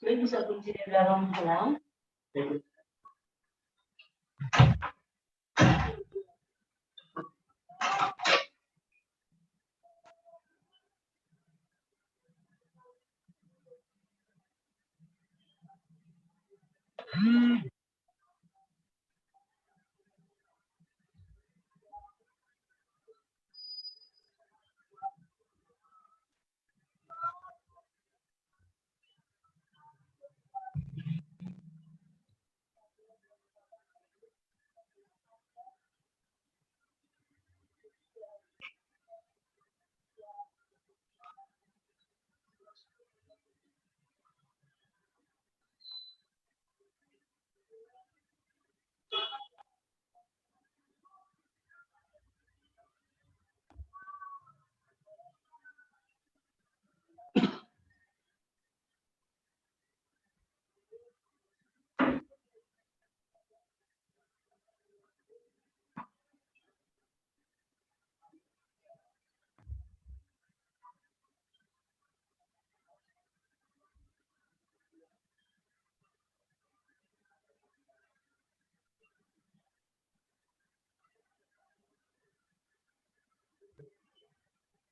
Saya bisa kunci di belakang pulang.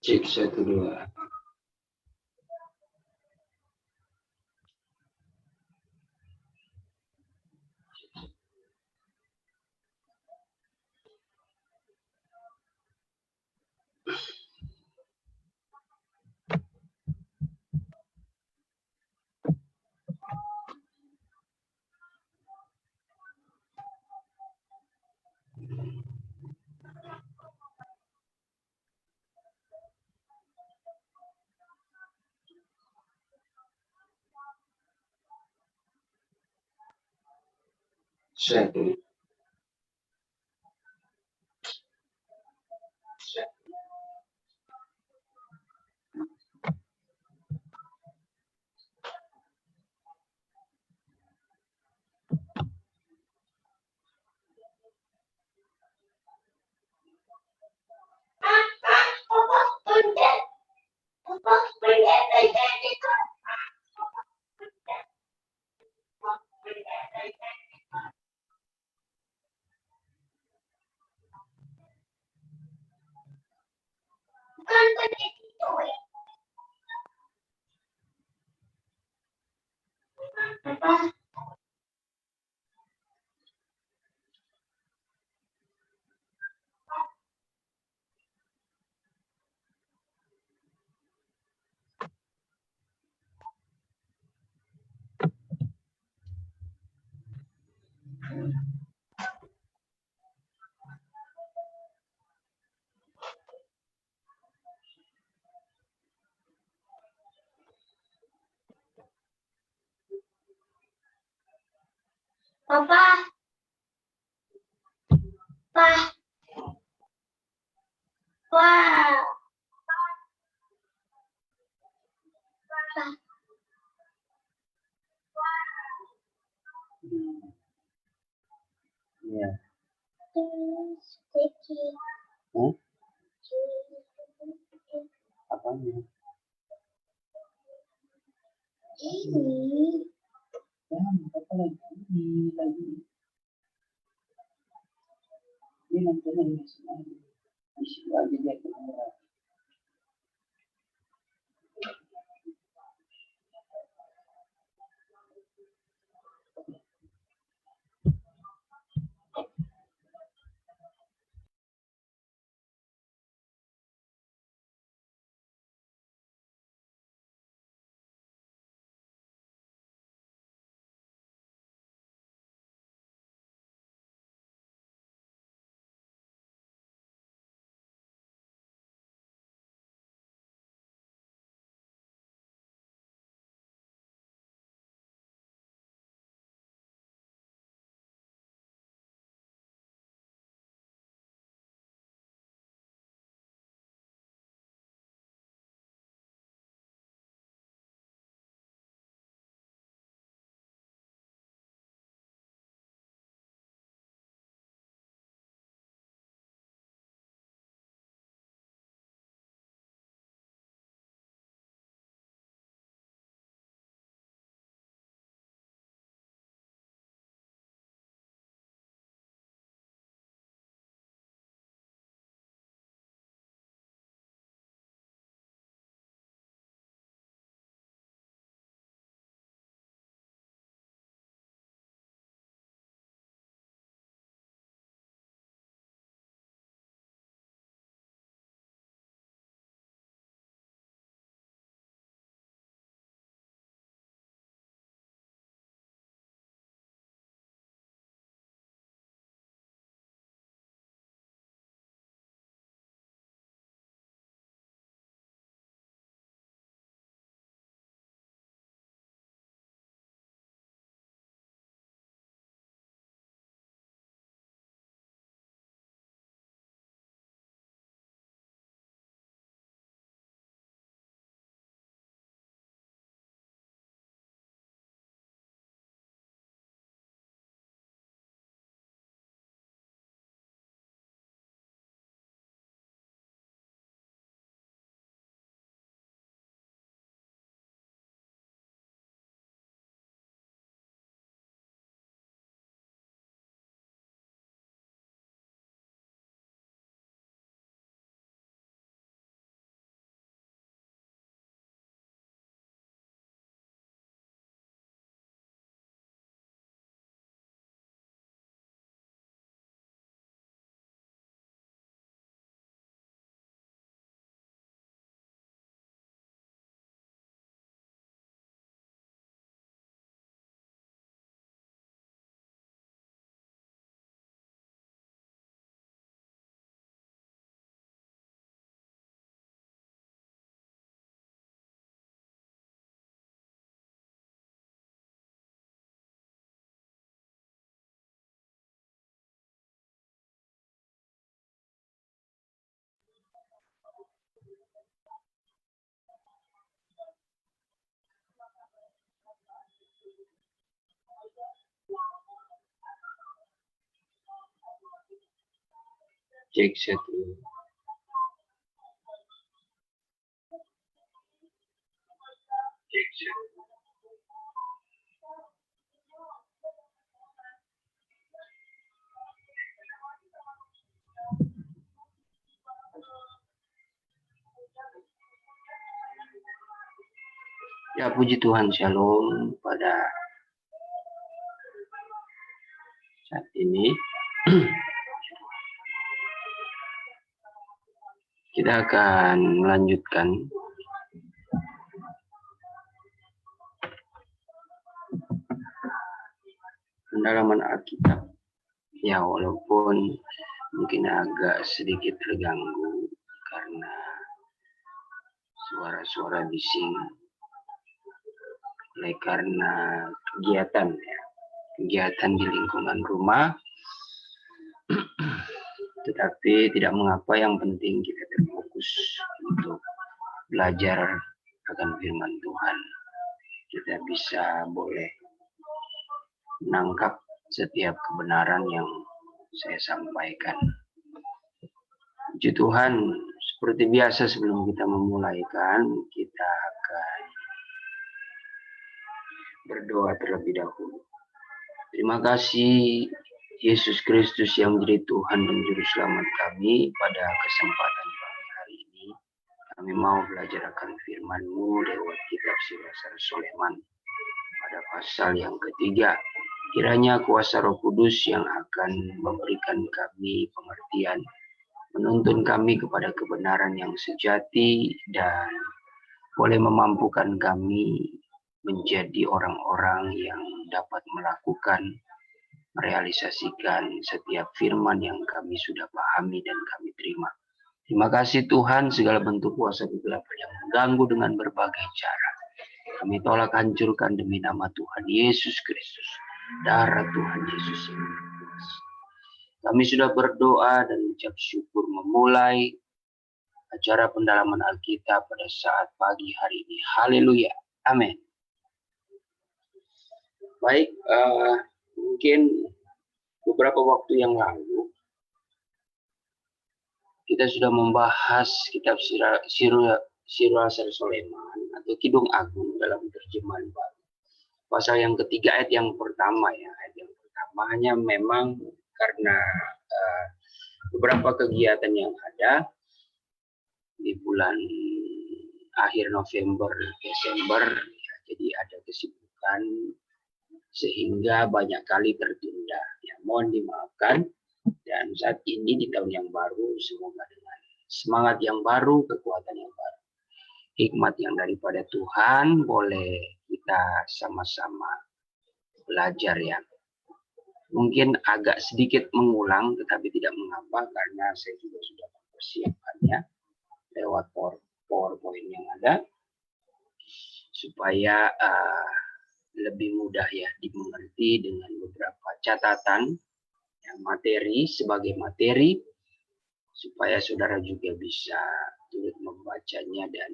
Cek 1 2. Satu. Papa, pa, wah, Ya. sticky. Apanya? Ini. Apa lagi? Ini nanti isi aja dia. Cek 1. Cek 1. Ya, puji Tuhan, shalom pada saat ini. Kita akan melanjutkan pendalaman Alkitab. Ya, walaupun mungkin agak sedikit terganggu karena suara-suara bising oleh karena kegiatan di lingkungan rumah, tetapi tidak mengapa, yang penting kita terfokus untuk belajar akan firman Tuhan. Kita bisa boleh menangkap setiap kebenaran yang saya sampaikan. Puji Tuhan, seperti biasa sebelum kita memulaikan, kita akan berdoa terlebih dahulu. Terima kasih Yesus Kristus yang menjadi Tuhan dan Juru Selamat kami. Pada kesempatan pagi hari ini, kami mau belajar akan firman-Mu lewat kitab Sirasar Soleman pada pasal yang ketiga. Kiranya kuasa Roh Kudus yang akan memberikan kami pengertian, menuntun kami kepada kebenaran yang sejati, dan boleh memampukan kami menjadi orang-orang yang dapat melakukan, merealisasikan setiap firman yang kami sudah pahami dan kami terima. Terima kasih Tuhan, segala bentuk kuasa kegelapan yang mengganggu dengan berbagai cara kami tolak, hancurkan demi nama Tuhan Yesus Kristus. Darah Tuhan Yesus yang berkuasa. Kami sudah berdoa dan ucap syukur memulai acara pendalaman Alkitab pada saat pagi hari ini. Haleluya. Amin. Baik, mungkin beberapa waktu yang lalu kita sudah membahas kitab Sirasar Soleman atau Kidung Agung dalam terjemahan baru. Pasal yang ketiga ayat yang pertama ya. Ayat yang pertama hanya memang karena beberapa kegiatan yang ada di bulan akhir November, Desember, ya, jadi ada kesibukan sehingga banyak kali tertunda. Ya, mohon dimaafkan. Dan saat ini di tahun yang baru, semoga dengan semangat yang baru, kekuatan yang baru, hikmat yang daripada Tuhan, boleh kita sama-sama belajar ya. Mungkin agak sedikit mengulang, tetapi tidak mengapa karena saya juga sudah mempersiapkannya lewat PowerPoint yang ada, supaya lebih mudah ya dimengerti dengan beberapa catatan yang materi sebagai materi, supaya saudara juga bisa turut membacanya dan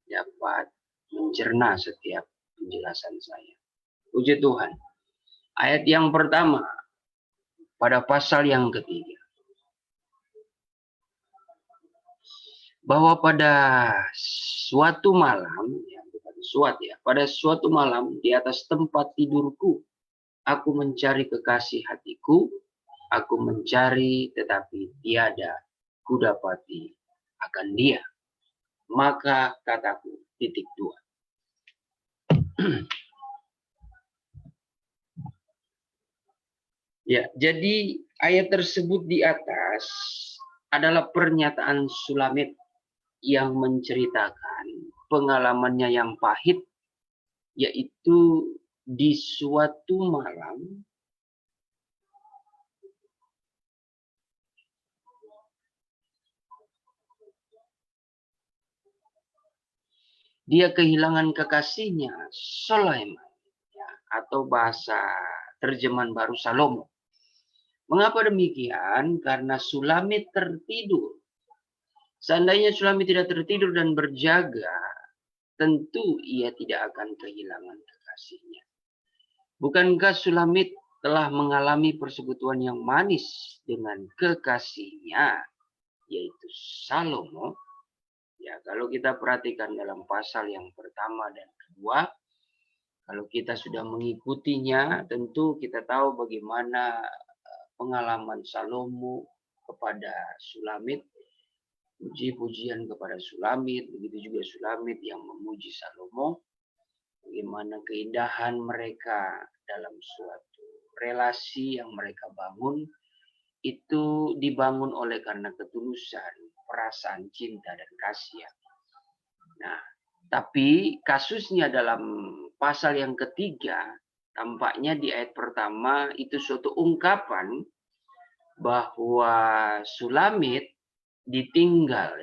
dapat mencerna setiap penjelasan saya. Puji Tuhan. Ayat yang pertama pada pasal yang ketiga, bahwa pada suatu malam, ya bukan suatu ya, pada suatu malam di atas tempat tidurku, aku mencari kekasih hatiku, aku mencari tetapi tiada kudapati akan dia. Maka kataku, titik dua. Ya, jadi ayat tersebut di atas adalah pernyataan Sulamit yang menceritakan pengalamannya yang pahit, yaitu di suatu malam dia kehilangan kekasihnya Sulaiman, ya, atau bahasa terjemahan baru Salomo. Mengapa demikian? Karena Sulamit tertidur. Seandainya Sulamit tidak tertidur dan berjaga, tentu ia tidak akan kehilangan kekasihnya. Bukankah Sulamit telah mengalami persekutuan yang manis dengan kekasihnya, yaitu Salomo? Ya, kalau kita perhatikan dalam pasal yang pertama dan kedua, kalau kita sudah mengikutinya, tentu kita tahu bagaimana pengalaman Salomo kepada Sulamit, puji-pujian kepada Sulamit, begitu juga Sulamit yang memuji Salomo, bagaimana keindahan mereka dalam suatu relasi yang mereka bangun, itu dibangun oleh karena ketulusan, perasaan cinta dan kasih. Nah, tapi kasusnya dalam pasal yang ketiga, tampaknya di ayat pertama itu suatu ungkapan bahwa Sulamit ditinggal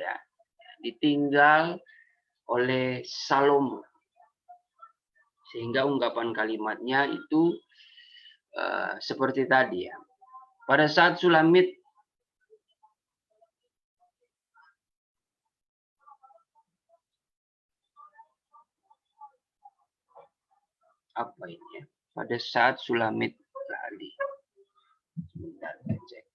oleh Salomo. Sehingga ungkapan kalimatnya itu seperti tadi ya. Pada saat Sulamit pada saat Sulamit lali. Sebentar, cek.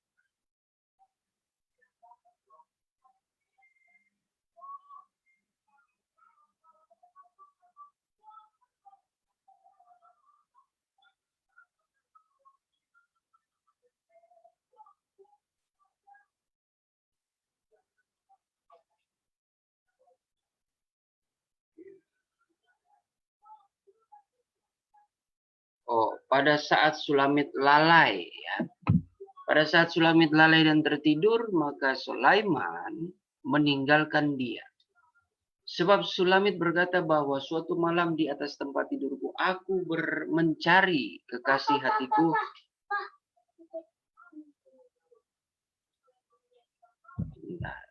Pada saat Sulamit lalai ya. Pada saat Sulamit lalai dan tertidur, maka Sulaiman meninggalkan dia. Sebab Sulamit berkata bahwa suatu malam di atas tempat tidurku, aku mencari kekasih hatiku. Bentar.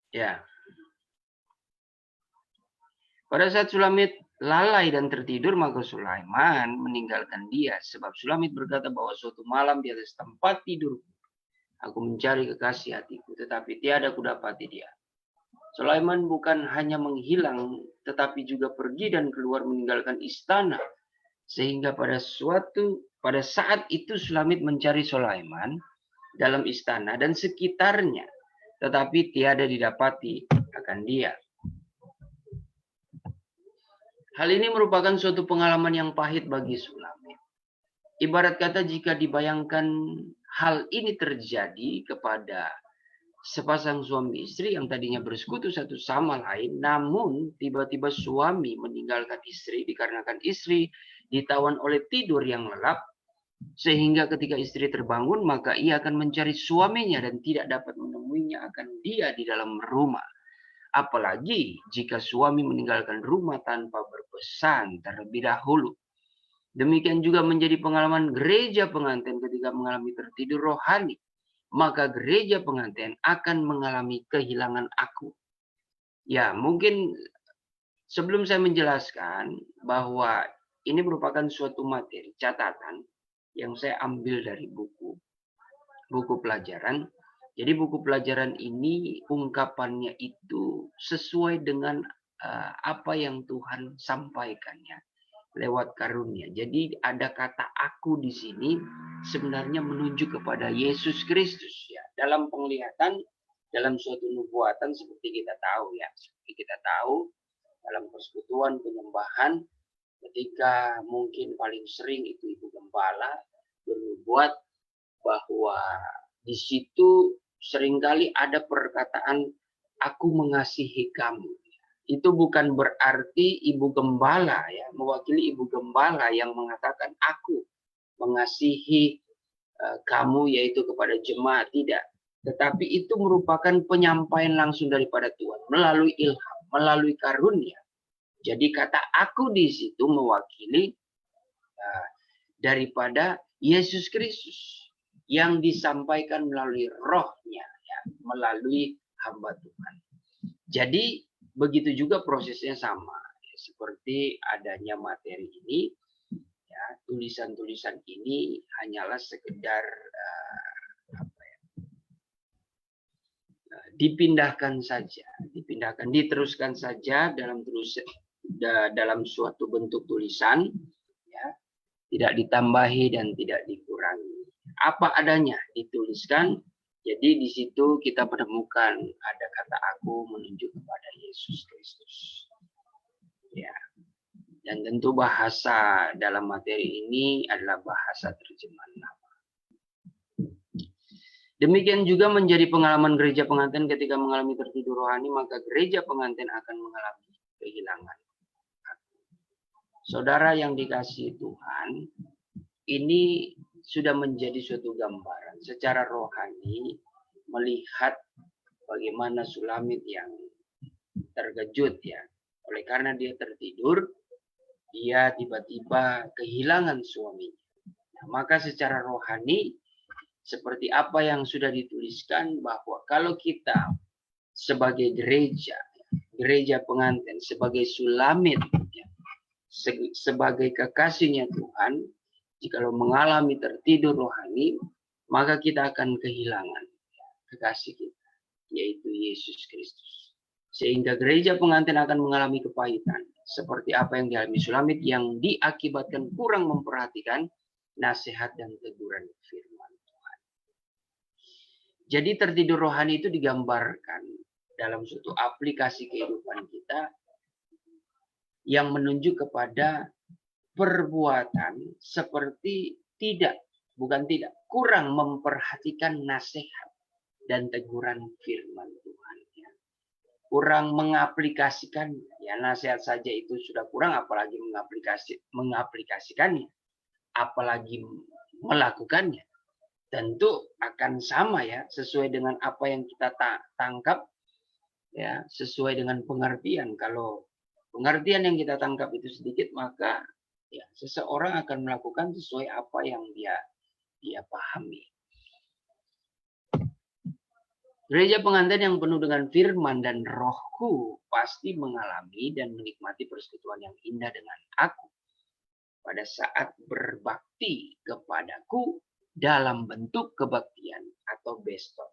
Ya. Pada saat Sulamit lalai dan tertidur, maka Sulaiman meninggalkan dia. Sebab Sulamit berkata bahwa suatu malam di atas tempat tidurku, aku mencari kekasih hatiku, tetapi tiada kudapati dia. Sulaiman bukan hanya menghilang, tetapi juga pergi dan keluar meninggalkan istana. Sehingga pada saat itu Sulamit mencari Sulaiman dalam istana dan sekitarnya, tetapi tiada didapati akan dia. Hal ini merupakan suatu pengalaman yang pahit bagi Sulamit. Ibarat kata jika dibayangkan hal ini terjadi kepada sepasang suami istri yang tadinya bersekutu satu sama lain, namun tiba-tiba suami meninggalkan istri dikarenakan istri ditawan oleh tidur yang lelap, sehingga ketika istri terbangun maka ia akan mencari suaminya dan tidak dapat menemuinya akan dia di dalam rumah. Apalagi jika suami meninggalkan rumah tanpa berpesan terlebih dahulu. Demikian juga menjadi pengalaman gereja pengantin ketika mengalami tertidur rohani. Maka gereja pengantin akan mengalami kehilangan aku. Ya, mungkin sebelum saya menjelaskan bahwa ini merupakan suatu materi, catatan yang saya ambil dari buku pelajaran. Jadi buku pelajaran ini ungkapannya itu sesuai dengan apa yang Tuhan sampaikannya lewat karunia. Jadi ada kata aku di sini sebenarnya menunjuk kepada Yesus Kristus ya. Dalam penglihatan, dalam suatu nubuatan seperti kita tahu ya. Seperti kita tahu dalam persekutuan penyembahan ketika mungkin paling sering itu Ibu Gembala bernubuat bahwa di situ seringkali ada perkataan aku mengasihi kamu. Itu bukan berarti Ibu Gembala ya, mewakili Ibu Gembala yang mengatakan aku mengasihi kamu yaitu kepada jemaat, tidak. Tetapi itu merupakan penyampaian langsung daripada Tuhan melalui ilham, melalui karunia. Jadi kata aku di situ mewakili daripada Yesus Kristus yang disampaikan melalui rohnya, ya, melalui hamba Tuhan. Jadi begitu juga prosesnya sama, ya, seperti adanya materi ini, ya, tulisan-tulisan ini hanyalah sekedar dipindahkan saja, diteruskan saja dalam suatu bentuk tulisan, ya, tidak ditambahi dan tidak dikurangi. Apa adanya dituliskan. Jadi di situ kita menemukan ada kata aku menunjuk kepada Yesus Kristus. Ya. Dan tentu bahasa dalam materi ini adalah bahasa terjemahan nama. Demikian juga menjadi pengalaman gereja pengantin ketika mengalami tertidur rohani, maka gereja pengantin akan mengalami kehilangan. Saudara yang dikasihi Tuhan, ini sudah menjadi suatu gambaran secara rohani melihat bagaimana Sulamit yang terkejut, ya. Oleh karena dia tertidur, dia tiba-tiba kehilangan suaminya. Nah, maka secara rohani seperti apa yang sudah dituliskan bahwa kalau kita sebagai gereja pengantin, sebagai Sulamit, ya, sebagai kekasihnya Tuhan, jikalau mengalami tertidur rohani, maka kita akan kehilangan kekasih kita, yaitu Yesus Kristus. Sehingga gereja pengantin akan mengalami kepahitan, seperti apa yang dialami Sulamit yang diakibatkan kurang memperhatikan nasihat dan teguran firman Tuhan. Jadi tertidur rohani itu digambarkan dalam suatu aplikasi kehidupan kita yang menunjuk kepada perbuatan seperti kurang memperhatikan nasihat dan teguran firman Tuhan. Ya. Kurang mengaplikasikan, ya, nasihat saja itu sudah kurang, apalagi mengaplikasikannya, apalagi melakukannya. Tentu akan sama, ya, sesuai dengan apa yang kita tangkap, ya, sesuai dengan pengertian. Kalau pengertian yang kita tangkap itu sedikit, maka ya, seseorang akan melakukan sesuai apa yang dia pahami. Gereja pengantin yang penuh dengan firman dan rohku pasti mengalami dan menikmati persekutuan yang indah dengan aku pada saat berbakti kepadaku dalam bentuk kebaktian atau beston,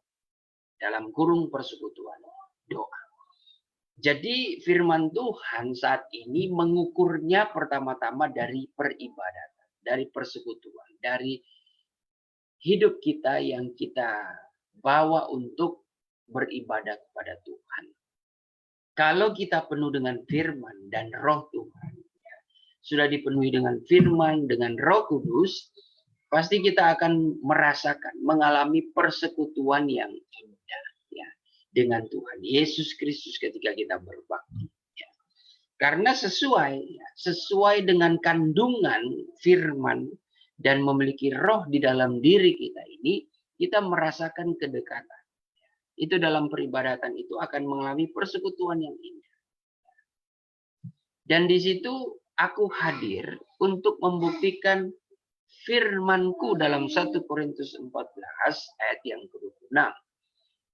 dalam kurung persekutuan doa. Jadi firman Tuhan saat ini mengukurnya pertama-tama dari peribadatan, dari persekutuan, dari hidup kita yang kita bawa untuk beribadah kepada Tuhan. Kalau kita penuh dengan firman dan roh Tuhan, ya, sudah dipenuhi dengan firman, dengan roh kudus, pasti kita akan merasakan, mengalami persekutuan yang indah, ya, dengan Tuhan Yesus Kristus ketika kita berbakti. Ya. Karena sesuai dengan kandungan firman dan memiliki roh di dalam diri kita ini, kita merasakan kedekatan. Itu dalam peribadatan itu akan mengalami persekutuan yang indah. Dan di situ aku hadir untuk membuktikan firmanku dalam 1 Korintus 14 ayat yang ke-26.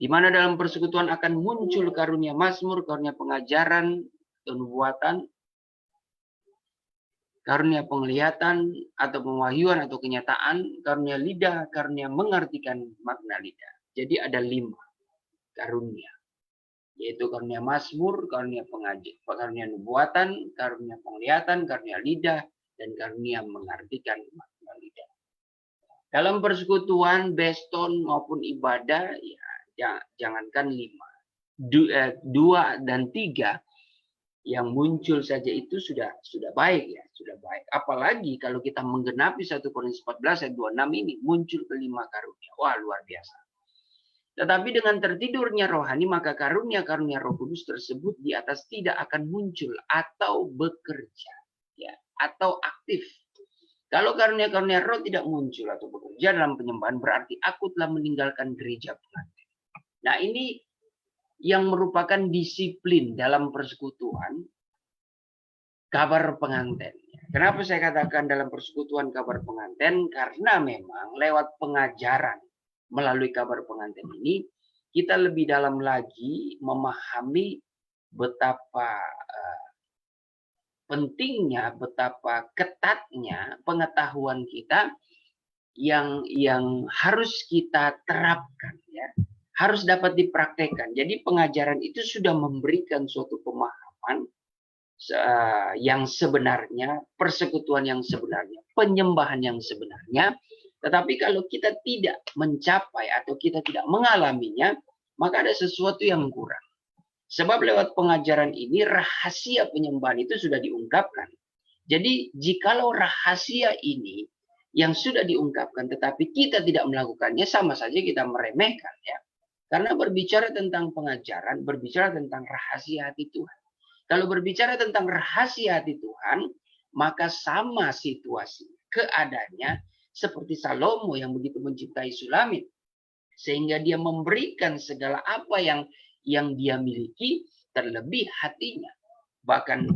Di mana dalam persekutuan akan muncul karunia mazmur, karunia pengajaran, kenubuatan, karunia penglihatan atau pewahyuan atau kenyataan, karunia lidah, karunia mengartikan makna lidah. Jadi ada 5 karunia, yaitu karunia mazmur, karunia pengajian, karunia nubuatan, karunia penglihatan, karunia lidah, dan karunia mengartikan makna lidah. Dalam persekutuan, beston maupun ibadah, ya, jangankan 5, 2 dan 3 yang muncul saja itu sudah baik, ya, sudah baik. Apalagi kalau kita menggenapi 1 Korintus 14 ayat 26 ini muncul ke-5 karunia. Wah, luar biasa. Tetapi dengan tertidurnya rohani, maka karunia-karunia Roh Kudus tersebut di atas tidak akan muncul atau bekerja, ya, atau aktif. Kalau karunia-karunia Roh tidak muncul atau bekerja dalam penyembahan, berarti aku telah meninggalkan gereja pengantin. Nah, ini yang merupakan disiplin dalam persekutuan kabar pengantin. Kenapa saya katakan dalam persekutuan kabar pengantin? Karena memang lewat pengajaran melalui kabar pengantin ini, kita lebih dalam lagi memahami betapa pentingnya, betapa ketatnya pengetahuan kita yang harus kita terapkan, ya, harus dapat dipraktekkan. Jadi pengajaran itu sudah memberikan suatu pemahaman yang sebenarnya, persekutuan yang sebenarnya, penyembahan yang sebenarnya. Tetapi kalau kita tidak mencapai atau kita tidak mengalaminya, maka ada sesuatu yang kurang. Sebab lewat pengajaran ini rahasia penyembahan itu sudah diungkapkan. Jadi jikalau rahasia ini yang sudah diungkapkan tetapi kita tidak melakukannya, sama saja kita meremehkan, ya. Karena berbicara tentang pengajaran, berbicara tentang rahasia hati Tuhan. Kalau berbicara tentang rahasia hati Tuhan, maka sama situasi keadaannya seperti Salomo yang begitu mencintai Sulamit, sehingga dia memberikan segala apa yang dia miliki, terlebih hatinya. Bahkan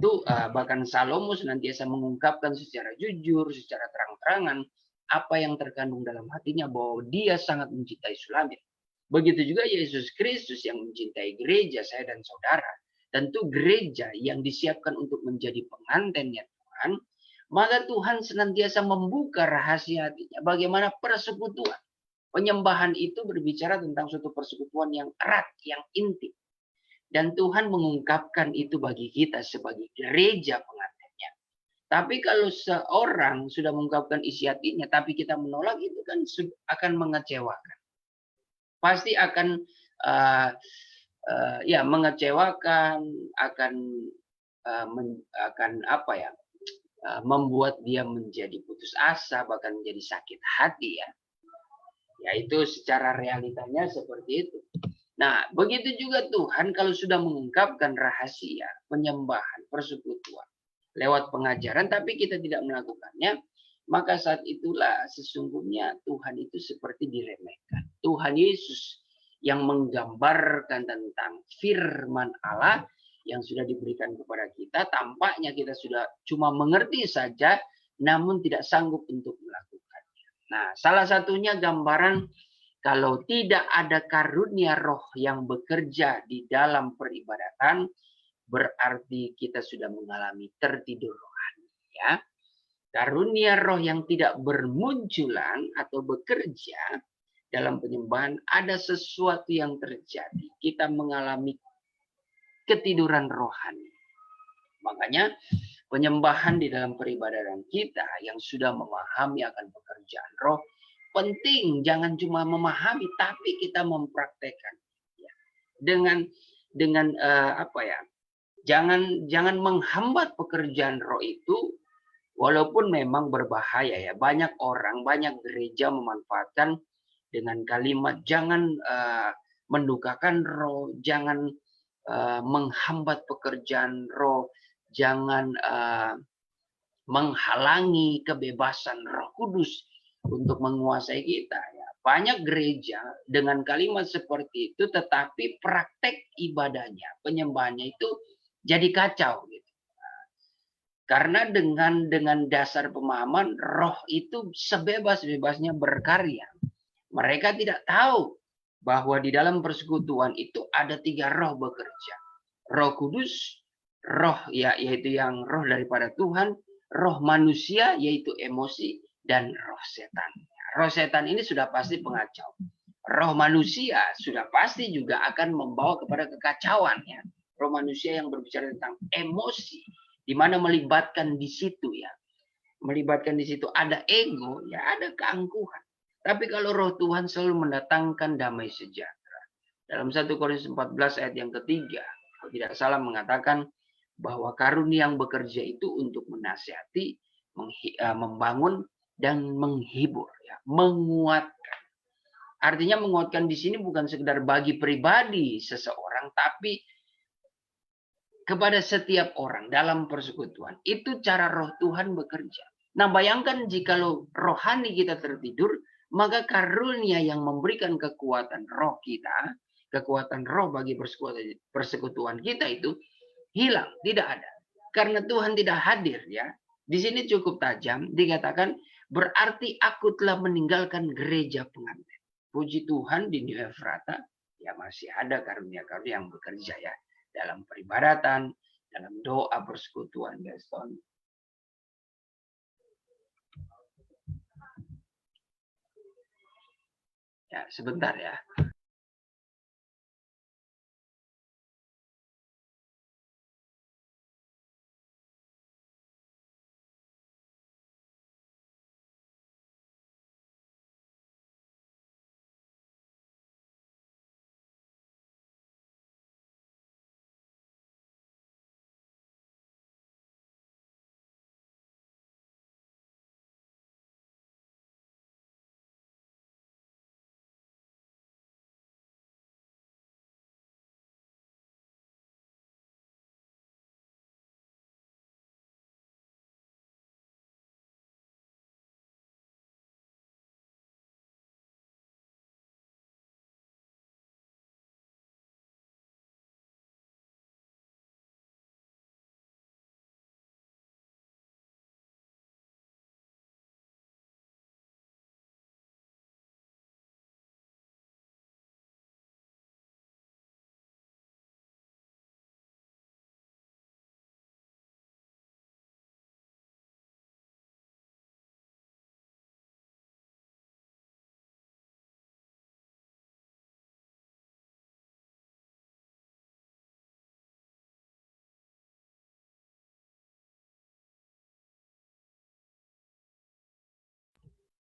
Salomo senantiasa mengungkapkan secara jujur, secara terang-terangan apa yang terkandung dalam hatinya, bahwa dia sangat mencintai Sulamit. Begitu juga Yesus Kristus yang mencintai gereja, saya dan saudara. Tentu gereja yang disiapkan untuk menjadi pengantinnya Tuhan, maka Tuhan senantiasa membuka rahasia hatinya. Bagaimana persekutuan. Penyembahan itu berbicara tentang suatu persekutuan yang erat, yang intim. Dan Tuhan mengungkapkan itu bagi kita sebagai gereja pengantinnya. Tapi kalau seorang sudah mengungkapkan isi hatinya, tapi kita menolak, itu kan akan mengecewakan. Pasti akan mengecewakan, akan membuat dia menjadi putus asa, bahkan menjadi sakit hati, ya. Yaitu secara realitanya seperti itu. Nah, begitu juga Tuhan kalau sudah mengungkapkan rahasia penyembahan, persekutuan lewat pengajaran, tapi kita tidak melakukannya, maka saat itulah sesungguhnya Tuhan itu seperti diremehkan. Tuhan Yesus yang menggambarkan tentang firman Allah yang sudah diberikan kepada kita, tampaknya kita sudah cuma mengerti saja, namun tidak sanggup untuk melakukannya. Nah, salah satunya gambaran kalau tidak ada karunia roh yang bekerja di dalam peribadatan, berarti kita sudah mengalami tertidur rohani, ya. Karunia roh yang tidak bermunculan atau bekerja dalam penyembahan, ada sesuatu yang terjadi. Kita mengalami ketiduran rohani. Makanya penyembahan di dalam peribadatan kita yang sudah memahami akan pekerjaan roh, penting jangan cuma memahami, tapi kita mempraktekkan. Ya. Jangan menghambat pekerjaan roh itu, walaupun memang berbahaya, ya. Banyak orang, banyak gereja memanfaatkan dengan kalimat jangan mendukakan roh, jangan menghambat pekerjaan roh, jangan menghalangi kebebasan Roh Kudus untuk menguasai kita. Ya. Banyak gereja dengan kalimat seperti itu, tetapi praktek ibadahnya, penyembahannya itu jadi kacau. Gitu. Karena dengan dasar pemahaman roh itu sebebas-bebasnya berkarya. Mereka tidak tahu bahwa di dalam persekutuan itu ada 3 roh bekerja. Roh Kudus, roh yaitu yang roh daripada Tuhan, roh manusia yaitu emosi, dan roh setan. Roh setan ini sudah pasti pengacau. Roh manusia sudah pasti juga akan membawa kepada kekacauan, ya. Roh manusia yang berbicara tentang emosi, di mana melibatkan di situ, ya. Melibatkan di situ ada ego, ya, ada keangkuhan. Tapi kalau roh Tuhan selalu mendatangkan damai sejahtera. Dalam 1 Korintus 14 ayat yang ketiga, kalau tidak salah mengatakan bahwa karunia yang bekerja itu untuk menasihati, membangun, dan menghibur, ya, menguatkan. Artinya menguatkan di sini bukan sekedar bagi pribadi seseorang, tapi kepada setiap orang dalam persekutuan. Itu cara roh Tuhan bekerja. Nah, bayangkan jikalau rohani kita tertidur, maka karunia yang memberikan kekuatan roh kita, kekuatan roh bagi persekutuan kita itu hilang, tidak ada. Karena Tuhan tidak hadir ya. Di sini cukup tajam dikatakan berarti aku telah meninggalkan gereja pengantin. Puji Tuhan di New Ephrata ya masih ada karunia-karunia yang bekerja ya dalam peribadatan, dalam doa persekutuan Gaston. Ya, sebentar ya.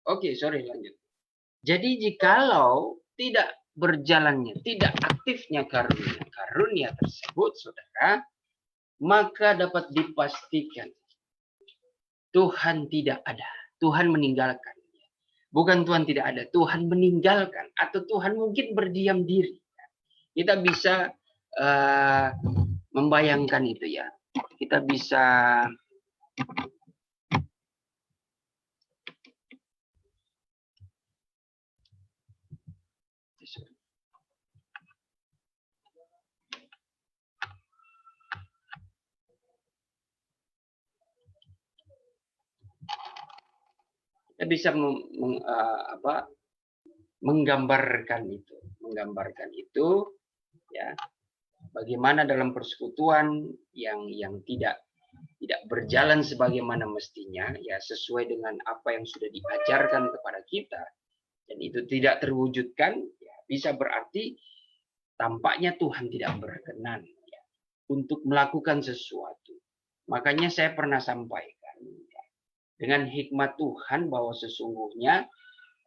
Oke, sorry lanjut. Jadi jikalau tidak berjalannya, tidak aktifnya karunia tersebut, saudara, maka dapat dipastikan Tuhan tidak ada. Tuhan meninggalkan. Bukan Tuhan tidak ada, Tuhan meninggalkan. Atau Tuhan mungkin berdiam diri. Kita bisa membayangkan itu ya. Kita bisa menggambarkan itu ya, bagaimana dalam persekutuan yang tidak berjalan sebagaimana mestinya ya, sesuai dengan apa yang sudah diajarkan kepada kita, dan itu tidak terwujudkan ya, bisa berarti tampaknya Tuhan tidak berkenan ya, untuk melakukan sesuatu. Makanya saya pernah sampaikan ya, dengan hikmat Tuhan bahwa sesungguhnya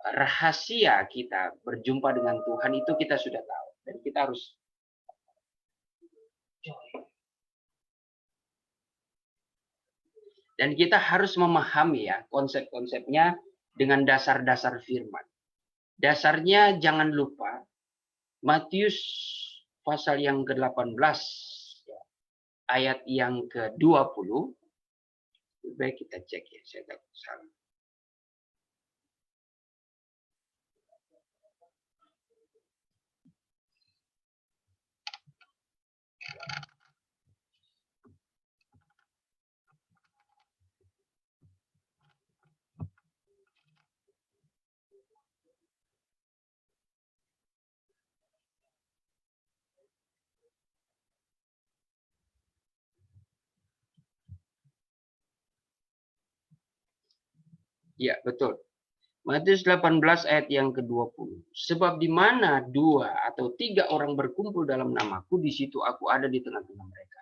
rahasia kita berjumpa dengan Tuhan itu kita sudah tahu, dan kita harus memahami ya konsep-konsepnya dengan dasar-dasar firman. Dasarnya jangan lupa Matius pasal yang ke-18 ya, ayat yang ke-20. Baik, kita cek ya, saya takut salah. Ya, betul. Matius 18 ayat yang ke-20. Sebab di mana 2 atau 3 orang berkumpul dalam namaku, di situ aku ada di tengah-tengah mereka.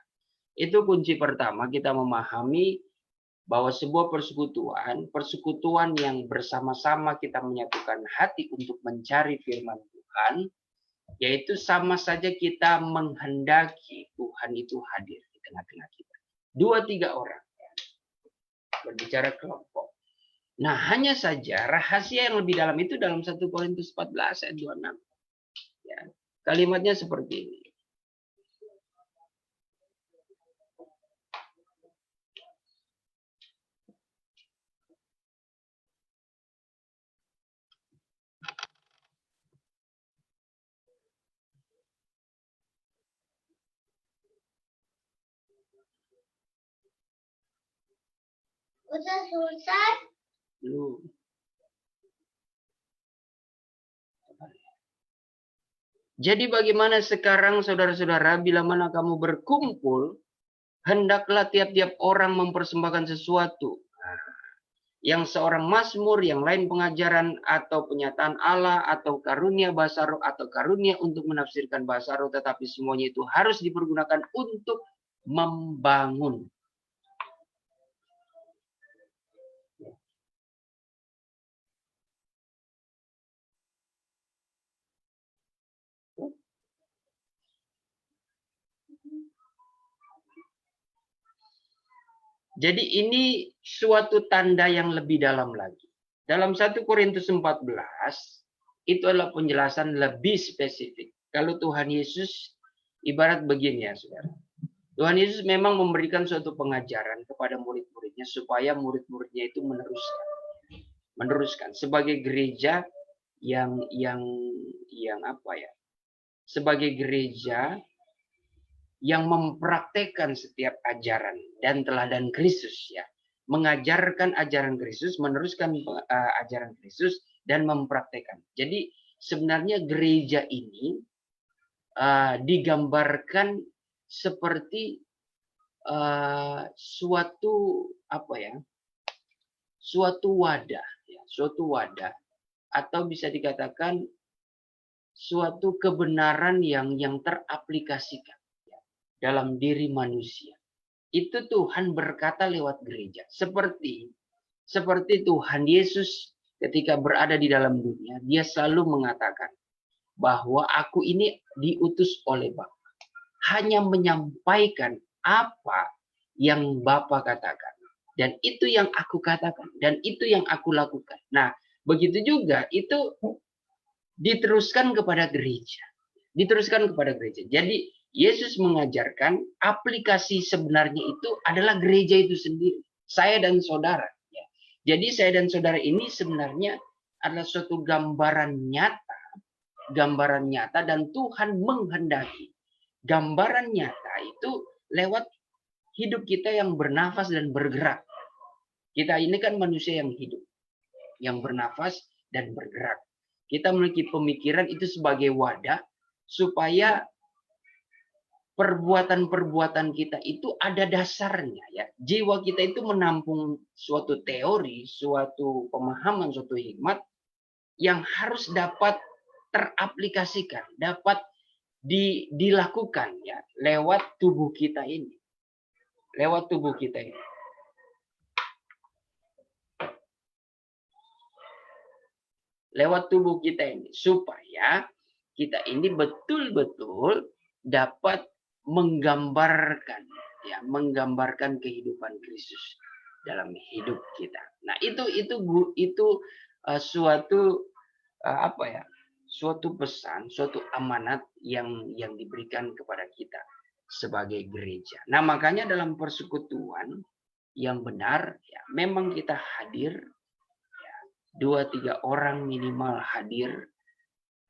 Itu kunci pertama, kita memahami bahwa sebuah persekutuan yang bersama-sama kita menyatukan hati untuk mencari firman Tuhan, yaitu sama saja kita menghendaki Tuhan itu hadir di tengah-tengah kita. 2-3 orang berbicara kelompok. Nah, hanya saja rahasia yang lebih dalam itu dalam 1 Korintus 14 ayat 26. Ya, kalimatnya seperti ini. Udah selesai. Belum. Jadi bagaimana sekarang saudara-saudara, bila mana kamu berkumpul, hendaklah tiap-tiap orang mempersembahkan sesuatu. Yang seorang mazmur, yang lain pengajaran, atau penyataan Allah, atau karunia bahasa roh, atau karunia untuk menafsirkan bahasa roh, tetapi semuanya itu harus dipergunakan untuk membangun. Jadi ini suatu tanda yang lebih dalam lagi. Dalam 1 Korintus 14, itu adalah penjelasan lebih spesifik. Kalau Tuhan Yesus, ibarat begini ya saudara. Tuhan Yesus memang memberikan suatu pengajaran kepada murid-muridnya supaya murid-muridnya itu meneruskan sebagai gereja yang apa ya? Sebagai gereja yang mempraktekkan setiap ajaran dan teladan Kristus ya, mengajarkan ajaran Kristus, meneruskan ajaran Kristus dan mempraktekkan. Jadi sebenarnya gereja ini digambarkan seperti suatu apa ya? Suatu wadah ya, suatu wadah atau bisa dikatakan suatu kebenaran yang teraplikasikan dalam diri manusia. Itu Tuhan berkata lewat gereja. Seperti Tuhan Yesus ketika berada di dalam dunia, dia selalu mengatakan bahwa aku ini diutus oleh Bapa. Hanya menyampaikan apa yang Bapa katakan. Dan itu yang aku katakan. Dan itu yang aku lakukan. Nah, begitu juga itu diteruskan kepada gereja. Diteruskan kepada gereja. Jadi Yesus mengajarkan aplikasi sebenarnya itu adalah gereja itu sendiri. Saya dan saudara. Ya. Jadi saya dan saudara ini sebenarnya adalah suatu gambaran nyata dan Tuhan menghendaki gambaran nyata itu lewat hidup kita yang bernafas dan bergerak. Kita ini kan manusia yang hidup, yang bernafas dan bergerak. Kita memiliki pemikiran itu sebagai wadah supaya perbuatan-perbuatan kita itu ada dasarnya ya. Jiwa kita itu menampung suatu teori, suatu pemahaman, suatu hikmat yang harus dapat teraplikasikan, dapat dilakukan ya lewat tubuh kita ini. Lewat tubuh kita ini. Lewat tubuh kita ini supaya kita ini betul-betul dapat menggambarkan kehidupan Kristus dalam hidup kita. Nah, itu suatu suatu pesan, suatu amanat yang diberikan kepada kita sebagai gereja. Nah, makanya dalam persekutuan yang benar ya memang kita hadir ya, 2-3 orang minimal hadir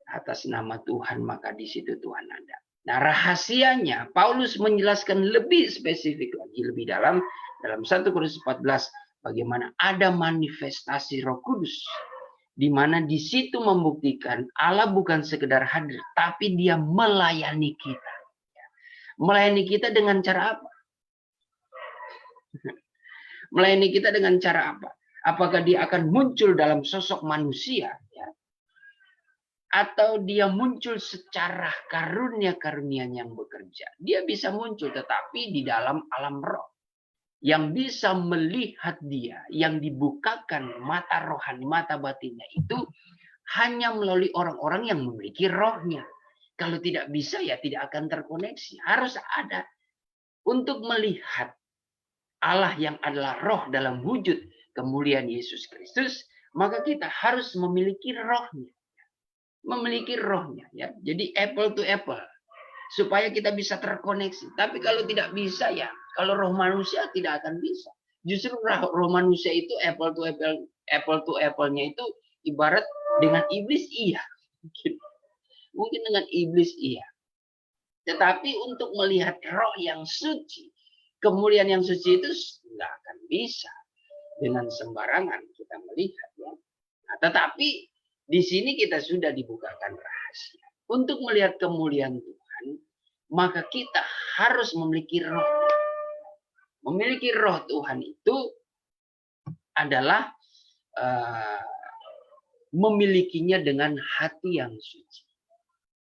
atas nama Tuhan, maka di situ Tuhan ada. Nah, rahasianya Paulus menjelaskan lebih spesifik lagi, lebih dalam 1 Korintus 14 bagaimana ada manifestasi Roh Kudus di mana di situ membuktikan Allah bukan sekedar hadir, tapi dia melayani kita. Melayani kita dengan cara apa? Melayani kita dengan cara apa? Apakah dia akan muncul dalam sosok manusia? Ya? Atau dia muncul secara karunia-karunia yang bekerja. Dia bisa muncul tetapi di dalam alam roh. Yang bisa melihat dia, yang dibukakan mata rohani, mata batinnya itu hanya melalui orang-orang yang memiliki rohnya. Kalau tidak bisa ya tidak akan terkoneksi. Harus ada untuk melihat Allah yang adalah roh dalam wujud kemuliaan Yesus Kristus, maka kita harus memiliki rohnya. Memiliki rohnya ya. Jadi apple to apple supaya kita bisa terkoneksi. Tapi kalau tidak bisa ya, kalau roh manusia tidak akan bisa. Justru roh manusia itu apple to apple-nya itu ibarat dengan iblis iya. Mungkin dengan iblis iya. Tetapi untuk melihat roh yang suci, kemuliaan yang suci itu nggak akan bisa. dengan sembarangan kita melihat ya. Nah, tetapi di sini kita sudah dibukakan rahasia. Untuk melihat kemuliaan Tuhan, maka kita harus memiliki roh. Memiliki roh Tuhan itu adalah memilikinya dengan hati yang suci.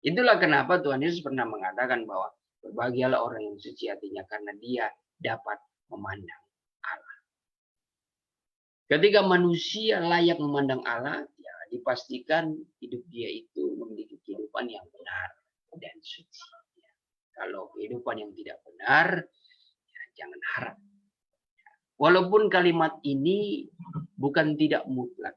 Itulah kenapa Tuhan Yesus pernah mengatakan bahwa berbahagialah orang yang suci hatinya karena dia dapat memandang Allah. Ketika manusia layak memandang Allah, ya dipastikan hidup dia itu memiliki kehidupan yang benar dan suci. Ya. Kalau kehidupan yang tidak benar, ya jangan harap. Walaupun kalimat ini bukan tidak mutlak,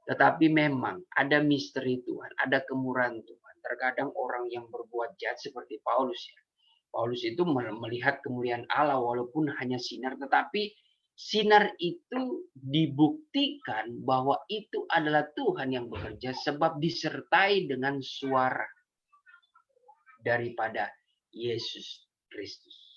tetapi memang ada misteri Tuhan, ada kemurahan Tuhan. Terkadang orang yang berbuat jahat seperti Paulus ya. Paulus itu melihat kemuliaan Allah walaupun hanya sinar, tetapi sinar itu dibuktikan bahwa itu adalah Tuhan yang bekerja sebab disertai dengan suara daripada Yesus Kristus.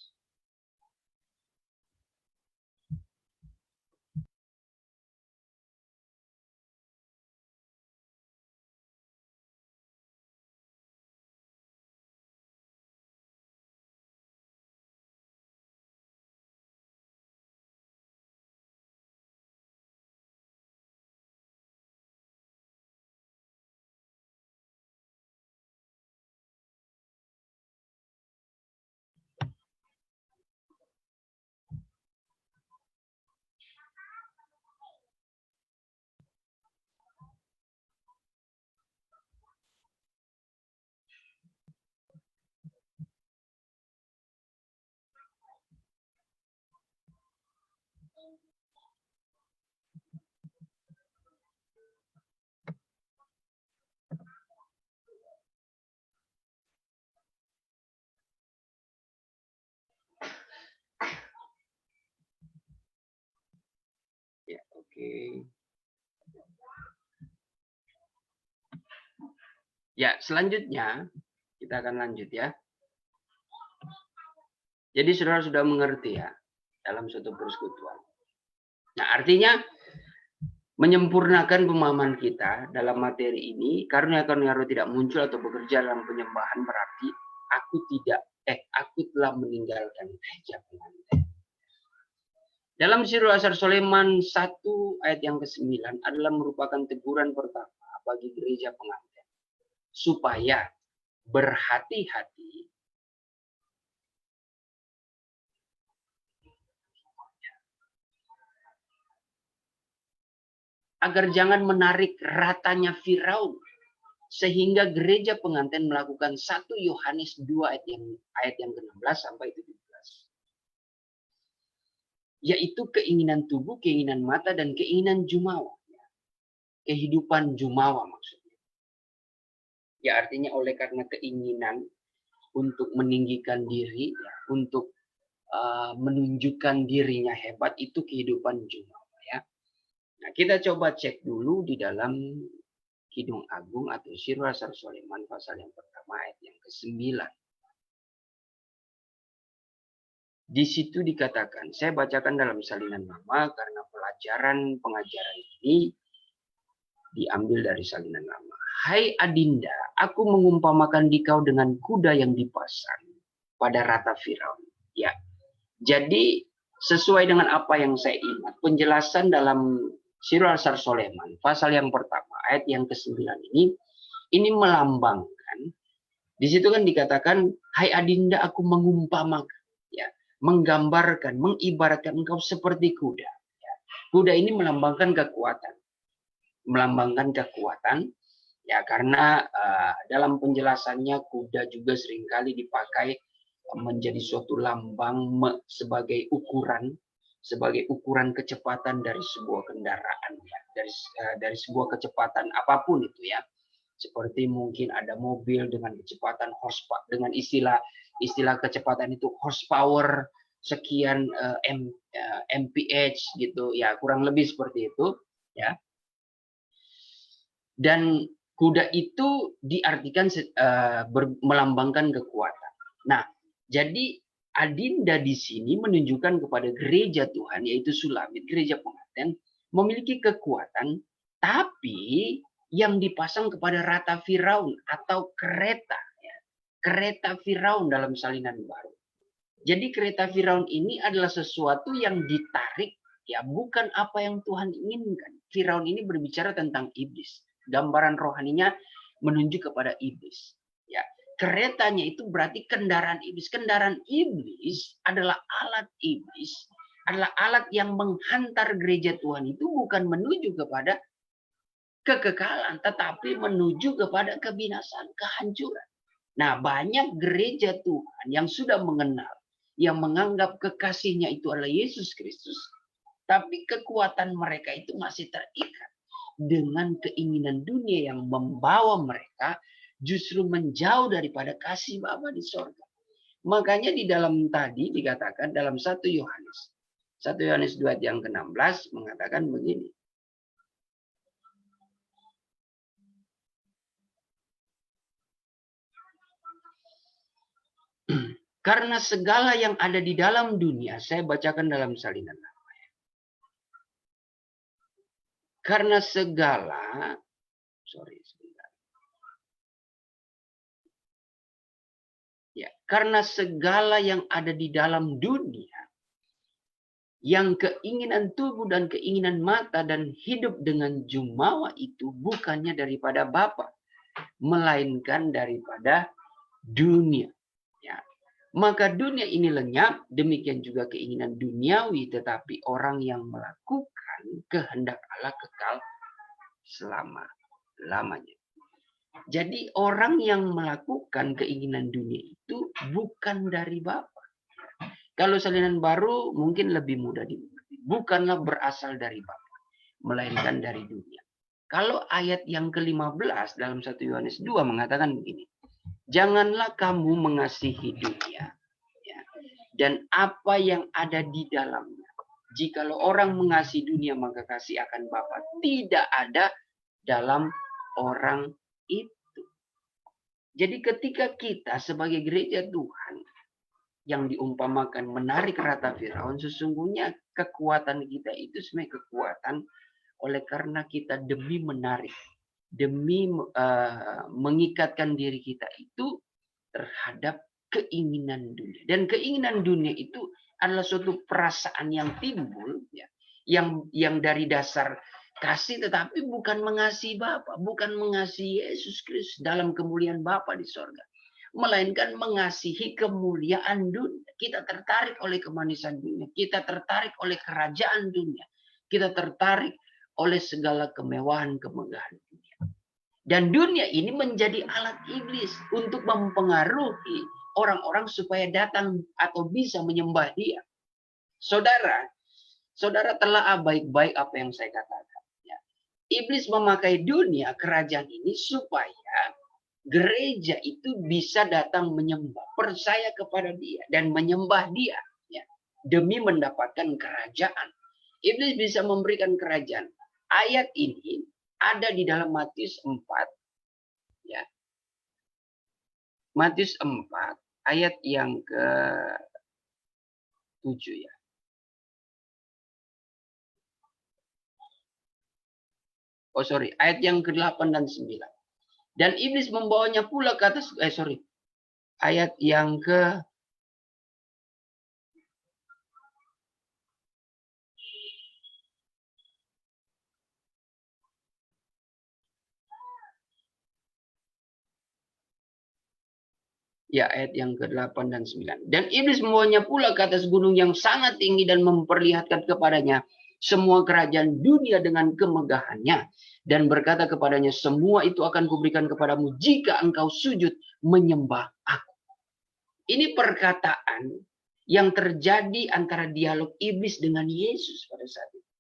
Ya, oke. Ya, selanjutnya kita akan lanjut ya. Jadi saudara sudah mengerti ya dalam suatu persekutuan. Nah, artinya menyempurnakan pemahaman kita dalam materi ini, karunia-karunia roh tidak muncul atau bekerja dalam penyembahan berarti aku telah meninggalkan gereja pengantin. Dalam Sirul Asar Soleman 1 ayat yang ke-9 adalah merupakan teguran pertama bagi gereja pengantin. Supaya berhati-hati agar jangan menarik ratanya Firaun sehingga gereja pengantin melakukan 1 Yohanes 2 ayat yang ke-16 sampai 17. Yaitu keinginan tubuh, keinginan mata, dan keinginan jumawa. Kehidupan jumawa maksudnya. Ya artinya oleh karena keinginan untuk meninggikan diri, ya, untuk menunjukkan dirinya hebat, itu kehidupan jumawa. Ya. Nah, kita coba cek dulu di dalam Kidung Agung atau Sirul Asar Soleman pasal yang pertama ayat yang ke-9. Di situ dikatakan, saya bacakan dalam salinan lama karena pelajaran pengajaran ini diambil dari salinan lama. Hai Adinda, aku mengumpamakan dikau dengan kuda yang dipasang pada rata Firaun. Ya, jadi sesuai dengan apa yang saya ingat, penjelasan dalam Sirul Asar Soleman pasal yang pertama ayat yang ke-9 ini melambangkan. Di situ kan dikatakan, hai Adinda, aku mengumpamakan, ya, menggambarkan, mengibaratkan engkau seperti kuda. Ya. Kuda ini melambangkan kekuatan. Melambangkan kekuatan, ya karena dalam penjelasannya kuda juga seringkali dipakai menjadi suatu lambang sebagai ukuran kecepatan dari sebuah kendaraan, ya. Dari sebuah kecepatan apapun itu ya. Seperti mungkin ada mobil dengan kecepatan horsepower, dengan istilah kecepatan itu horsepower sekian mph gitu ya, kurang lebih seperti itu ya. Dan kuda itu diartikan melambangkan kekuatan. Nah, jadi Adinda di sini menunjukkan kepada gereja Tuhan, yaitu Sulamit, gereja pengantin, memiliki kekuatan, tapi yang dipasang kepada rata Firaun atau kereta. Ya. Kereta Firaun dalam salinan baru. Jadi kereta Firaun ini adalah sesuatu yang ditarik, ya bukan apa yang Tuhan inginkan. Firaun ini berbicara tentang iblis. Gambaran rohaninya menunjuk kepada iblis. Ya. Keretanya itu berarti kendaraan iblis. Kendaraan iblis adalah alat iblis, adalah alat yang menghantar gereja Tuhan itu bukan menuju kepada kekekalan, tetapi menuju kepada kebinasaan, kehancuran. Nah, banyak gereja Tuhan yang sudah mengenal, yang menganggap kekasihnya itu adalah Yesus Kristus, tapi kekuatan mereka itu masih terikat dengan keinginan dunia yang membawa mereka justru menjauh daripada kasih Bapa di sorga. Makanya di dalam tadi dikatakan dalam 1 Yohanes 2 ayat yang ke-16 mengatakan begini. Karena segala yang ada di dalam dunia, saya bacakan dalam salinan. Karena segala, karena segala yang ada di dalam dunia, yang keinginan tubuh dan keinginan mata dan hidup dengan jumawa itu bukannya daripada Bapa, melainkan daripada dunia. Ya. Maka dunia ini lenyap, demikian juga keinginan duniawi, tetapi orang yang melakukan kehendak Allah kekal selama-lamanya. Jadi orang yang melakukan keinginan dunia itu bukan dari Bapa. Kalau salinan baru mungkin lebih mudah dimengerti. Bukanlah berasal dari Bapa, melainkan dari dunia. Kalau ayat yang ke-15 dalam 1 Yohanes 2 mengatakan begini. Janganlah kamu mengasihi dunia, ya, dan apa yang ada di dalamnya. Jikalau orang mengasihi dunia, maka kasih akan Bapa tidak ada dalam orang itu. Jadi ketika kita sebagai gereja Tuhan yang diumpamakan menarik rata Firaun, sesungguhnya kekuatan kita itu sebenarnya kekuatan oleh karena kita demi menarik, demi mengikatkan diri kita itu terhadap keinginan dunia. Dan keinginan dunia itu adalah suatu perasaan yang timbul, ya, yang dari dasar kasih, tetapi bukan mengasihi Bapa, bukan mengasihi Yesus Kristus dalam kemuliaan Bapa di sorga, melainkan mengasihi kemuliaan dunia. Kita tertarik oleh kemanisan dunia, kita tertarik oleh kerajaan dunia, kita tertarik oleh segala kemewahan-kemegahan dunia. Dan dunia ini menjadi alat iblis untuk mempengaruhi orang-orang supaya datang atau bisa menyembah Dia. Saudara telah baik-baik apa yang saya katakan. Ya. Iblis memakai dunia, kerajaan ini supaya gereja itu bisa datang menyembah, percaya kepada Dia dan menyembah Dia, ya, demi mendapatkan kerajaan. Iblis bisa memberikan kerajaan. Ayat ini ada di dalam Matius 4, ya. Matius 4 ayat yang ke-7, ya. Ayat yang ke-8 dan 9. Dan iblis membawanya pula ke atas, ayat yang ke ayat yang ke-8 dan 9. Dan iblis membawanya pula ke atas gunung yang sangat tinggi dan memperlihatkan kepadanya semua kerajaan dunia dengan kemegahannya. Dan berkata kepadanya, semua itu akan kuberikan kepadamu jika engkau sujud menyembah aku. Ini perkataan yang terjadi antara dialog iblis dengan Yesus pada saat itu.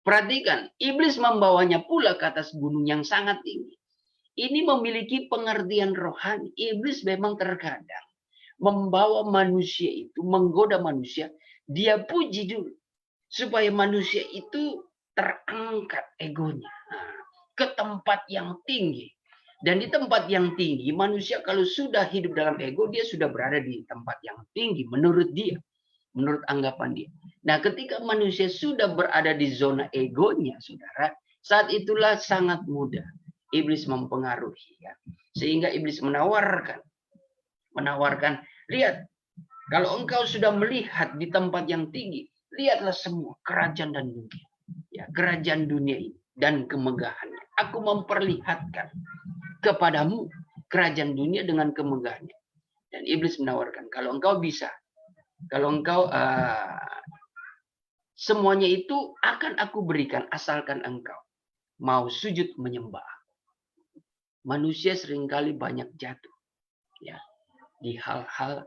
Perhatikan, iblis membawanya pula ke atas gunung yang sangat tinggi. Ini memiliki pengertian rohani. Iblis memang terkadang membawa manusia itu, menggoda manusia, dia puji dulu. Supaya manusia itu terangkat egonya ke tempat yang tinggi. Dan di tempat yang tinggi, manusia kalau sudah hidup dalam ego, dia sudah berada di tempat yang tinggi menurut dia, menurut anggapan dia. Nah, ketika manusia sudah berada di zona egonya, saudara, saat itulah sangat mudah iblis mempengaruhi, ya. Sehingga iblis menawarkan, lihat, kalau engkau sudah melihat di tempat yang tinggi, lihatlah semua kerajaan dan dunia, ya, kerajaan dunia ini dan kemegahannya. Aku memperlihatkan kepadamu kerajaan dunia dengan kemegahannya. Dan iblis menawarkan, kalau engkau bisa, kalau engkau semuanya itu akan aku berikan asalkan engkau mau sujud menyembah. Manusia seringkali banyak jatuh, ya, di hal-hal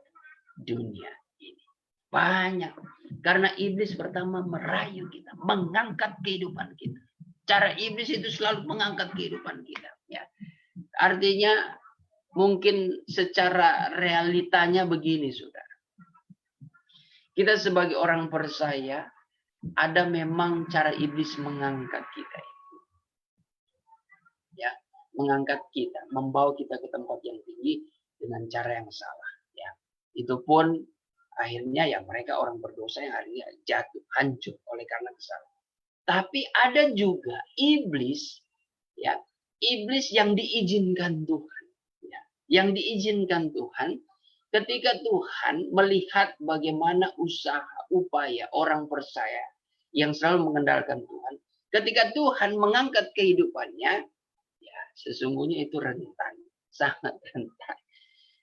dunia ini. Banyak. Karena iblis pertama merayu kita, mengangkat kehidupan kita. Cara iblis itu selalu mengangkat kehidupan kita, ya. Artinya mungkin secara realitanya begini, saudara. Kita sebagai orang percaya, ada memang cara iblis mengangkat kita. Ya, mengangkat kita, membawa kita ke tempat yang tinggi dengan cara yang salah. Ya, itu pun akhirnya ya mereka orang berdosa yang akhirnya jatuh, hancur oleh karena kesalahan. Tapi ada juga iblis, ya, iblis yang diizinkan Tuhan, ya, yang diizinkan Tuhan ketika Tuhan melihat bagaimana usaha, upaya orang percaya yang selalu mengandalkan Tuhan. Ketika Tuhan mengangkat kehidupannya, ya, sesungguhnya itu rentan, sangat rentan.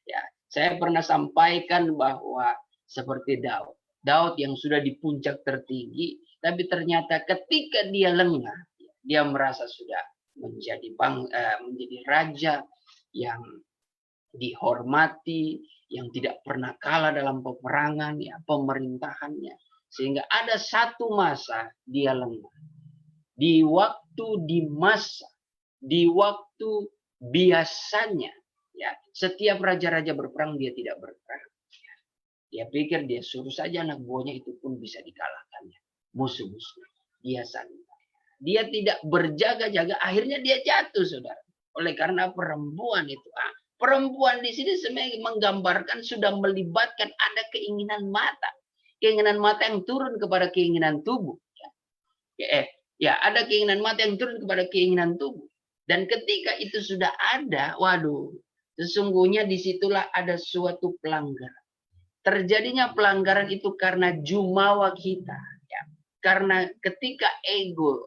Ya, saya pernah sampaikan bahwa seperti Daud. Daud yang sudah di puncak tertinggi, tapi ternyata ketika dia lengah, dia merasa sudah menjadi raja yang dihormati, yang tidak pernah kalah dalam peperangan, ya, pemerintahannya. Sehingga ada satu masa dia lengah. Di waktu biasanya, ya, setiap raja-raja berperang dia tidak berperang. Dia pikir dia suruh saja anak buahnya itu pun bisa dikalahkannya. Musuh-musuh. Dia santai. Dia tidak berjaga-jaga. Akhirnya dia jatuh, saudara. Oleh karena perempuan itu. Perempuan di sini sebenarnya menggambarkan sudah melibatkan ada keinginan mata. Keinginan mata yang turun kepada keinginan tubuh. Ya, ada keinginan mata yang turun kepada keinginan tubuh. Dan ketika itu sudah ada, waduh, sesungguhnya disitulah ada suatu pelanggaran. Terjadinya pelanggaran itu karena jumawa kita, ya. Karena ketika ego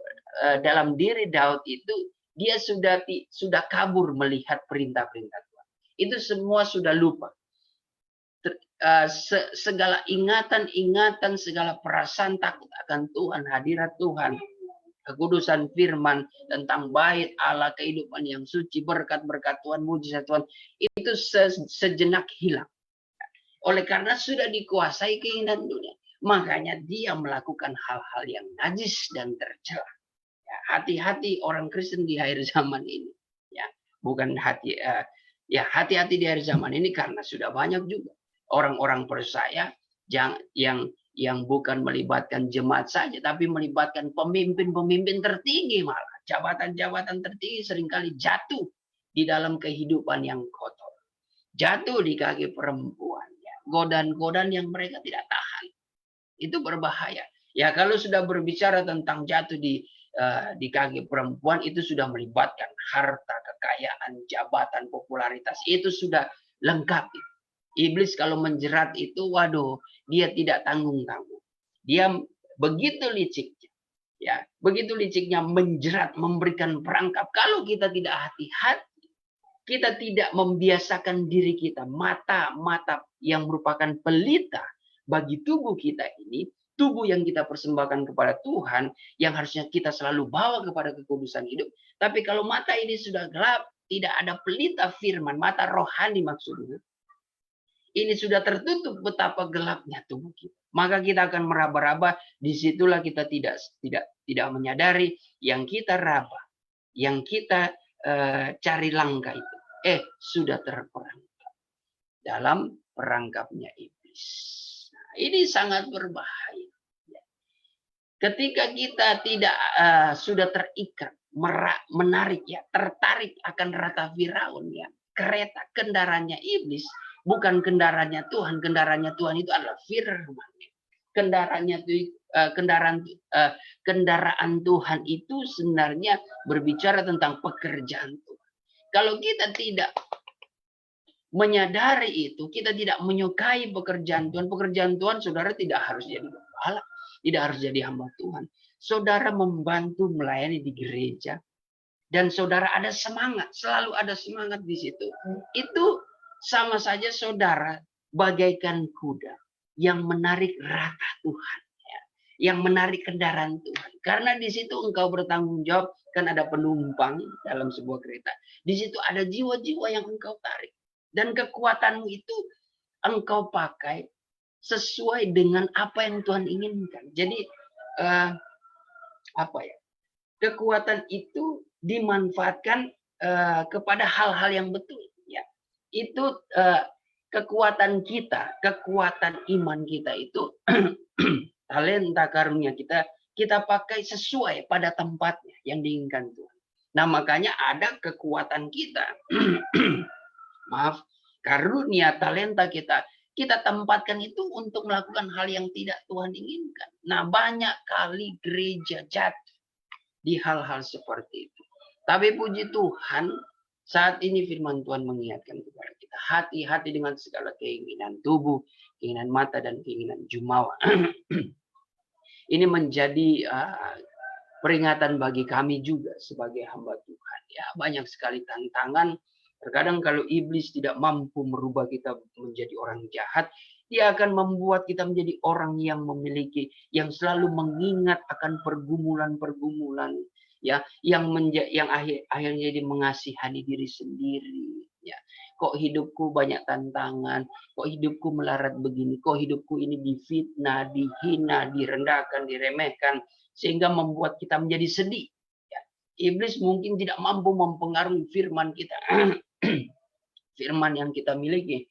dalam diri Daud itu, dia sudah kabur melihat perintah-perintah Tuhan. Itu semua sudah lupa. Segala ingatan, segala perasaan takut akan Tuhan, hadirat Tuhan, kekudusan firman tentang bait Allah, kehidupan yang suci, berkat-berkat Tuhan, mujizat Tuhan, itu sejenak hilang. Oleh karena sudah dikuasai keinginan dunia, makanya dia melakukan hal-hal yang najis dan tercela. Ya, hati-hati orang Kristen di akhir zaman ini. Ya, bukan hati-hati di akhir zaman ini karena sudah banyak juga orang-orang percaya yang bukan melibatkan jemaat saja, tapi melibatkan pemimpin-pemimpin tertinggi malah. Jabatan-jabatan tertinggi seringkali jatuh di dalam kehidupan yang kotor. Jatuh di kaki perempuan. Godaan-godaan yang mereka tidak tahan. Itu berbahaya. Ya, kalau sudah berbicara tentang jatuh di kaki perempuan, itu sudah melibatkan harta, kekayaan, jabatan, popularitas. Itu sudah lengkap. Iblis kalau menjerat itu, waduh, dia tidak tanggung-tanggung. Dia begitu liciknya. Ya, begitu liciknya menjerat, memberikan perangkap. Kalau kita tidak hati-hati, kita tidak membiasakan diri kita, mata yang merupakan pelita bagi tubuh kita ini, tubuh yang kita persembahkan kepada Tuhan, yang harusnya kita selalu bawa kepada kekudusan hidup. Tapi kalau mata ini sudah gelap, tidak ada pelita firman, mata rohani maksudnya, ini sudah tertutup betapa gelapnya tubuh kita. Maka kita akan meraba-raba, disitulah kita tidak menyadari yang kita raba, yang kita cari langkah itu. Sudah terperangkap dalam perangkapnya iblis. Nah, ini sangat berbahaya. Ketika kita tidak sudah terikat menarik ya, tertarik akan rata Firaun ya. Kereta kendaraannya iblis, bukan kendaraannya Tuhan. Kendaraannya Tuhan itu adalah firman. Kendaraan Tuhan itu sebenarnya berbicara tentang pekerjaan Tuhan. Kalau kita tidak menyadari itu, kita tidak menyukai pekerjaan Tuhan, saudara tidak harus jadi gembala, tidak harus jadi hamba Tuhan. Saudara membantu melayani di gereja, dan saudara ada semangat, selalu ada semangat di situ. Itu sama saja saudara bagaikan kuda yang menarik rata Tuhan, ya, yang menarik kendaraan Tuhan. Karena di situ engkau bertanggung jawab, kan ada penumpang dalam sebuah kereta. Di situ ada jiwa-jiwa yang engkau tarik. Dan kekuatanmu itu engkau pakai sesuai dengan apa yang Tuhan inginkan. Jadi kekuatan itu dimanfaatkan kepada hal-hal yang betul. Ya, itu kekuatan kita, kekuatan iman kita itu talenta karunia kita pakai sesuai pada tempatnya yang diinginkan Tuhan. Nah, makanya ada kekuatan kita. Maaf, karunia talenta kita tempatkan itu untuk melakukan hal yang tidak Tuhan inginkan. Nah, banyak kali gereja jatuh di hal-hal seperti itu. Tapi puji Tuhan, saat ini firman Tuhan mengingatkan kepada kita, hati-hati dengan segala keinginan tubuh, keinginan mata, dan keinginan jumawa. Ini menjadi peringatan bagi kami juga sebagai hamba Tuhan. Ya, banyak sekali tantangan. Terkadang kalau iblis tidak mampu merubah kita menjadi orang jahat, dia akan membuat kita menjadi orang yang yang selalu mengingat akan pergumulan-pergumulan, ya, yang akhirnya jadi mengasihani diri sendiri. Ya, kok hidupku banyak tantangan, kok hidupku melarat begini, kok hidupku ini difitnah, dihina, direndahkan, diremehkan, sehingga membuat kita menjadi sedih. Ya, iblis mungkin tidak mampu mempengaruhi firman kita. Firman yang kita miliki.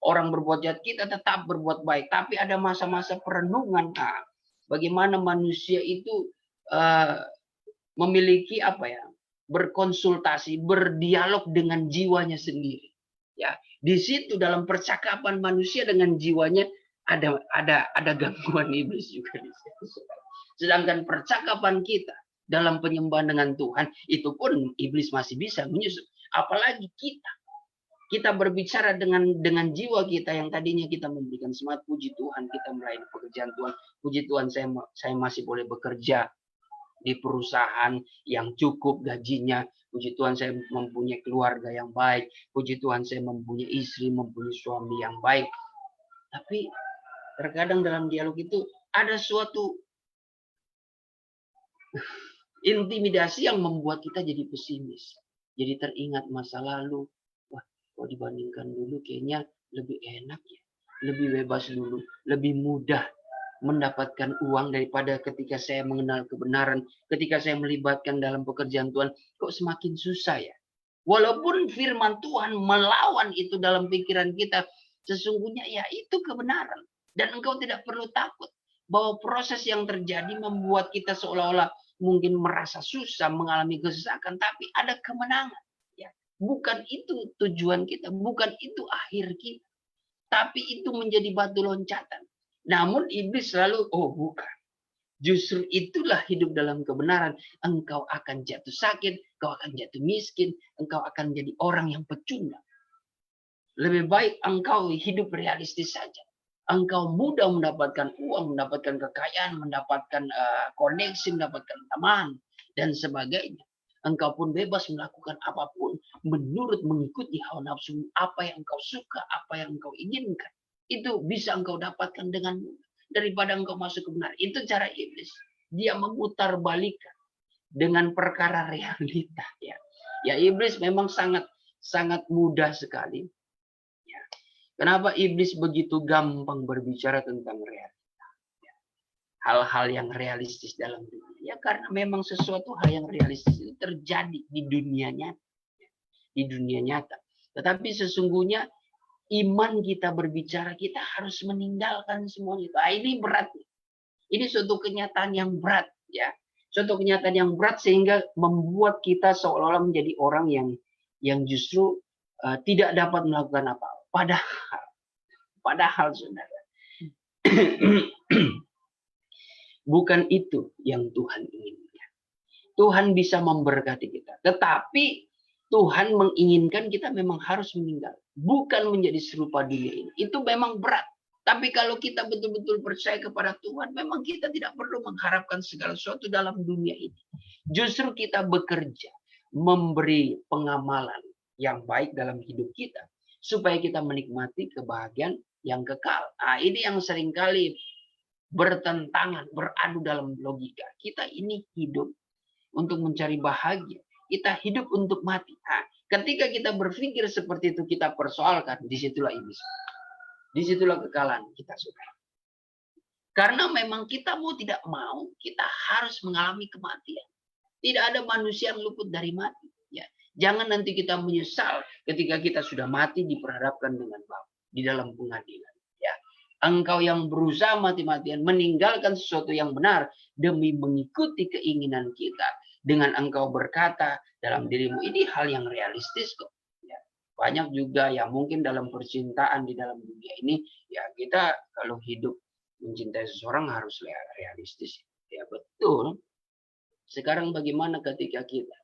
Orang berbuat jahat, kita tetap berbuat baik. Tapi ada masa-masa perenungan. Nah, bagaimana manusia itu memiliki berkonsultasi, berdialog dengan jiwanya sendiri. Ya, di situ dalam percakapan manusia dengan jiwanya ada gangguan iblis juga di situ. Sedangkan percakapan kita dalam penyembahan dengan Tuhan, itu pun iblis masih bisa menyusup. Apalagi kita berbicara dengan jiwa kita yang tadinya kita memberikan semangat. Puji Tuhan, kita melayani pekerjaan Tuhan. Puji Tuhan, saya masih boleh bekerja di perusahaan yang cukup gajinya. Puji Tuhan, saya mempunyai keluarga yang baik. Puji Tuhan, saya mempunyai istri, mempunyai suami yang baik. Tapi terkadang dalam dialog itu ada suatu intimidasi yang membuat kita jadi pesimis. Jadi teringat masa lalu. Wah, kalau dibandingkan dulu kayaknya lebih enak ya. Lebih bebas dulu. Lebih mudah mendapatkan uang daripada ketika saya mengenal kebenaran. Ketika saya melibatkan dalam pekerjaan Tuhan. Kok semakin susah ya. Walaupun firman Tuhan melawan itu dalam pikiran kita. Sesungguhnya ya itu kebenaran. Dan engkau tidak perlu takut. Bahwa proses yang terjadi membuat kita seolah-olah mungkin merasa susah, mengalami kesesakan, tapi ada kemenangan. Ya. Bukan itu tujuan kita, bukan itu akhir kita. Tapi itu menjadi batu loncatan. Namun iblis selalu, bukan. Justru itulah hidup dalam kebenaran. Engkau akan jatuh sakit, engkau akan jatuh miskin, engkau akan menjadi orang yang pecundang. Lebih baik engkau hidup realistis saja. Engkau mudah mendapatkan uang, mendapatkan kekayaan, mendapatkan koneksi, mendapatkan teman, dan sebagainya. Engkau pun bebas melakukan apapun menurut mengikuti hawa nafsu, apa yang engkau suka, apa yang engkau inginkan. Itu bisa engkau dapatkan dengan mudah daripada engkau masuk kebenaran. Itu cara iblis. Dia memutar balikan dengan perkara realita. Ya, iblis memang sangat mudah sekali. Kenapa iblis begitu gampang berbicara tentang realita? Hal-hal yang realistis dalam dunia. Ya karena memang sesuatu hal yang realistis itu terjadi di dunia nyata. Di dunia nyata. Tetapi sesungguhnya iman kita berbicara, kita harus meninggalkan semuanya itu. Ini berat. Ini suatu kenyataan yang berat. Ya. Suatu kenyataan yang berat sehingga membuat kita seolah-olah menjadi orang yang justru tidak dapat melakukan apa-apa. Padahal saudara, bukan itu yang Tuhan inginkan. Tuhan bisa memberkati kita, tetapi Tuhan menginginkan kita memang harus meninggal, bukan menjadi serupa dunia ini. Itu memang berat. Tapi kalau kita betul-betul percaya kepada Tuhan, memang kita tidak perlu mengharapkan segala sesuatu dalam dunia ini. Justru kita bekerja, memberi pengamalan yang baik dalam hidup kita, supaya kita menikmati kebahagiaan yang kekal. Nah, ini yang seringkali bertentangan, beradu dalam logika. Kita ini hidup untuk mencari bahagia. Kita hidup untuk mati. Nah, ketika kita berpikir seperti itu, kita persoalkan, disitulah iblis. Disitulah kekalahan kita, saudara. Karena memang kita mau tidak mau, kita harus mengalami kematian. Tidak ada manusia yang luput dari mati. Ya. Jangan nanti kita menyesal ketika kita sudah mati diperhadapkan dengan Bapa di dalam pengadilan. Ya. Engkau yang berusaha mati-matian meninggalkan sesuatu yang benar demi mengikuti keinginan kita. Dengan engkau berkata dalam dirimu, ini hal yang realistis kok. Banyak juga yang mungkin dalam percintaan di dalam dunia ini, ya kita kalau hidup mencintai seseorang harus realistis. Ya betul. Sekarang bagaimana ketika kita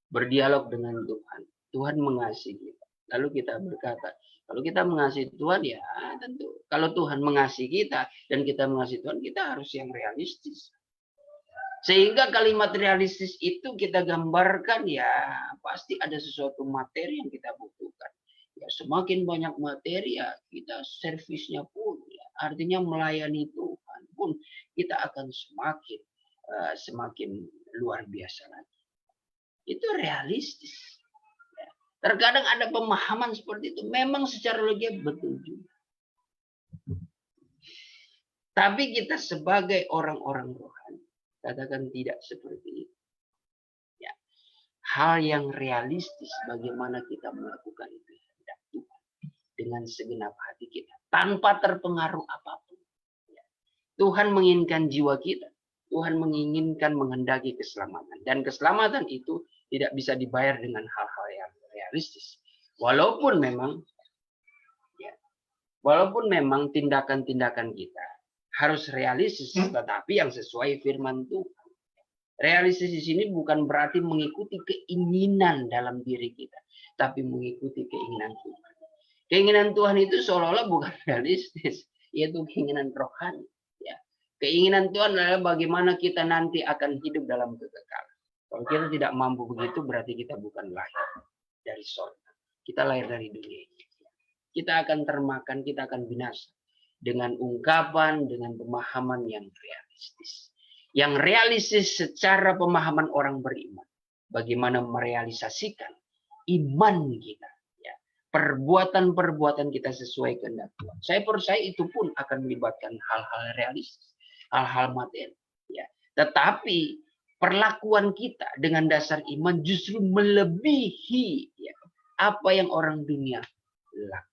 berdialog dengan Tuhan? Tuhan mengasihi kita. Lalu kita berkata, kalau kita mengasihi Tuhan, ya tentu. Kalau Tuhan mengasihi kita dan kita mengasihi Tuhan, kita harus yang realistis. Sehingga kalimat realistis itu kita gambarkan, ya pasti ada sesuatu materi yang kita butuhkan. Ya semakin banyak materi, ya kita servisnya pun, ya, artinya melayani Tuhan pun kita akan semakin luar biasa lagi. Itu realistis. Ya. Terkadang ada pemahaman seperti itu, memang secara logika betul juga. Tapi kita sebagai orang-orang rohani, katakan tidak seperti itu. Ya. Hal yang realistis bagaimana kita melakukan itu Tuhan dengan segenap hati kita tanpa terpengaruh apapun. Ya. Tuhan menginginkan jiwa kita. Tuhan menginginkan menghendaki keselamatan. Dan keselamatan itu tidak bisa dibayar dengan hal-hal yang realistis. Walaupun memang tindakan-tindakan kita harus realistis, tetapi yang sesuai firman Tuhan. Realistis di sini bukan berarti mengikuti keinginan dalam diri kita, tapi mengikuti keinginan Tuhan. Keinginan Tuhan itu seolah-olah bukan realistis, yaitu keinginan rohani. Ya. Keinginan Tuhan adalah bagaimana kita nanti akan hidup dalam kekekalan. Kalau kita tidak mampu begitu, berarti kita bukan lahir dari surga. Kita lahir dari dunia ini. Kita akan termakan, kita akan binasa. Dengan ungkapan, dengan pemahaman yang realistis. Yang realistis secara pemahaman orang beriman. Bagaimana merealisasikan iman kita. Ya. Perbuatan-perbuatan kita sesuai kehendak Tuhan. Saya percaya itu pun akan melibatkan hal-hal realistis. Hal-hal materi. Ya. Tetapi perlakuan kita dengan dasar iman justru melebihi ya, apa yang orang dunia lakukan.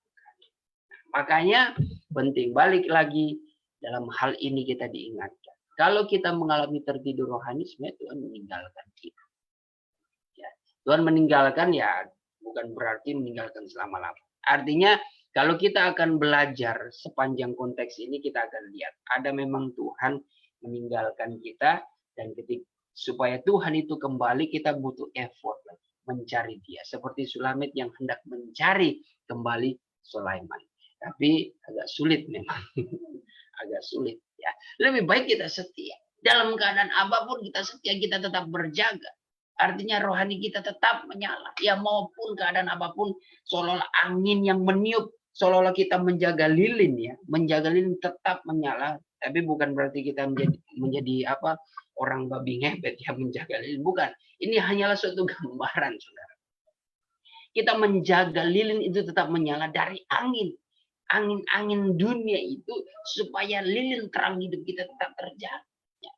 Makanya penting balik lagi dalam hal ini kita diingatkan. Kalau kita mengalami tertidur rohani, sebenarnya Tuhan meninggalkan kita. Ya, Tuhan meninggalkan ya bukan berarti meninggalkan selama-lamanya. Artinya kalau kita akan belajar sepanjang konteks ini kita akan lihat ada memang Tuhan meninggalkan kita dan supaya Tuhan itu kembali kita butuh effort mencari Dia. Seperti Sulamet yang hendak mencari kembali Sulaiman. Tapi agak sulit memang. Agak sulit ya. Lebih baik kita setia. Dalam keadaan apapun kita setia, kita tetap berjaga. Artinya rohani kita tetap menyala. Ya maupun keadaan apapun, seolah-olah angin yang meniup, seolah-olah kita menjaga lilin ya. Menjaga lilin tetap menyala. Tapi bukan berarti kita menjadi apa orang babi ngepet yang menjaga lilin. Bukan. Ini hanyalah suatu gambaran, saudara. Kita menjaga lilin itu tetap menyala dari angin. Angin-angin dunia itu supaya lilin terang hidup kita tetap terjaga. Ya.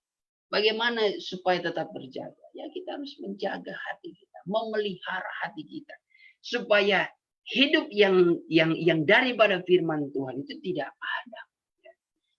Bagaimana supaya tetap terjaga? Ya kita harus menjaga hati kita, memelihara hati kita supaya hidup yang daripada firman Tuhan itu tidak padam. Ya.